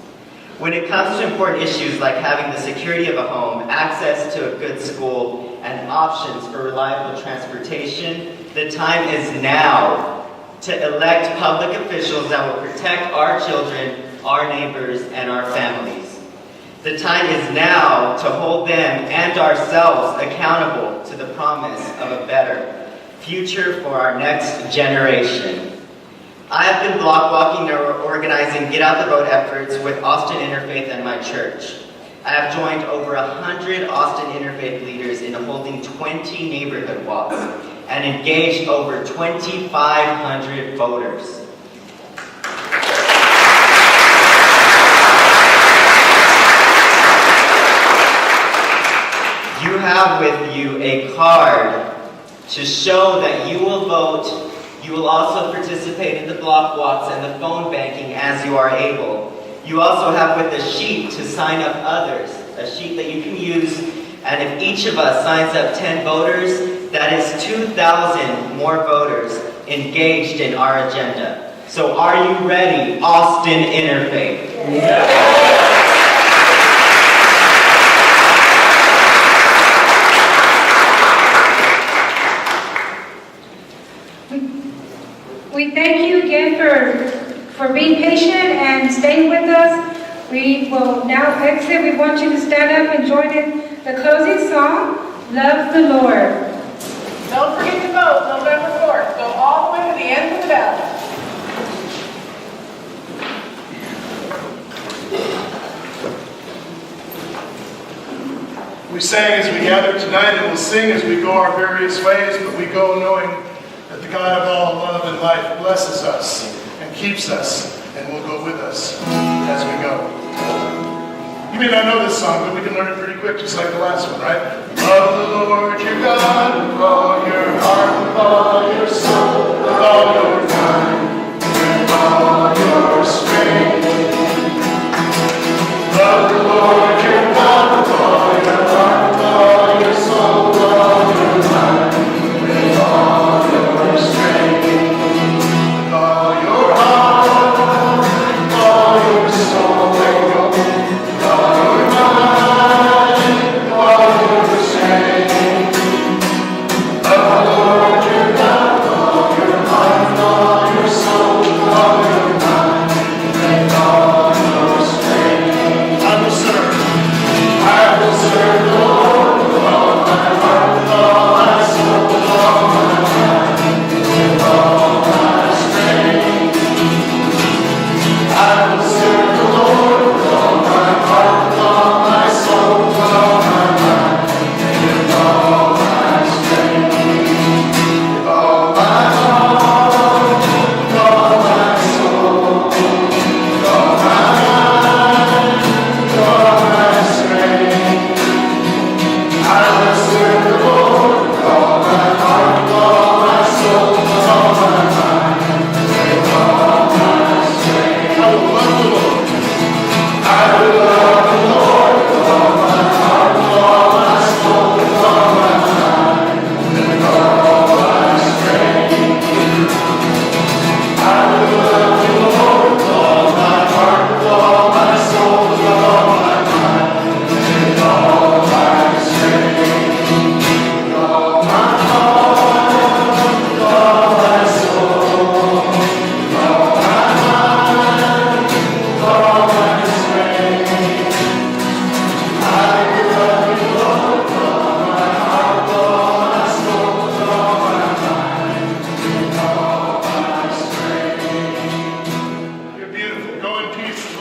When it comes to important issues like having the security of a home, access to a good school, and options for reliable transportation, the time is now to elect public officials that will protect our children, our neighbors, and our families. The time is now to hold them and ourselves accountable to the promise of a better future for our next generation. I have been block walking or organizing Get Out the Road efforts with Austin Interfaith and my church. I have joined over 100 Austin Interfaith leaders in holding 20 neighborhood walks and engaged over 2,500 voters. You have with you a card to show that you will vote. You will also participate in the block walks and the phone banking as you are able. You also have with a sheet to sign up others, a sheet that you can use. And if each of us signs up 10 voters, that is 2,000 more voters engaged in our agenda. So are you ready, Austin Interfaith? Yeah. We thank you again for being patient and staying with us. We will now exit. We want you to stand up and join in the closing song, Love the Lord. Don't forget to vote November 4th. Go all the way to the end of the ballot. We sang as we gather tonight, and we'll sing as we go our various ways, but we go knowing that the God of all love and life blesses us and keeps us and will go with us as we go. You may not know this song, but we can learn it pretty quick, just like the last one, right? Love the Lord your God with all your heart, with all your soul, with all your mind, with all your strength. Love the Lord your God with all your heart, with all your soul, with all your mind, with all your strength, with all your heart, with all your soul, with all your mind, with all your strength. Love the Lord your God with all your heart, with all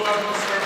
welcome, sir.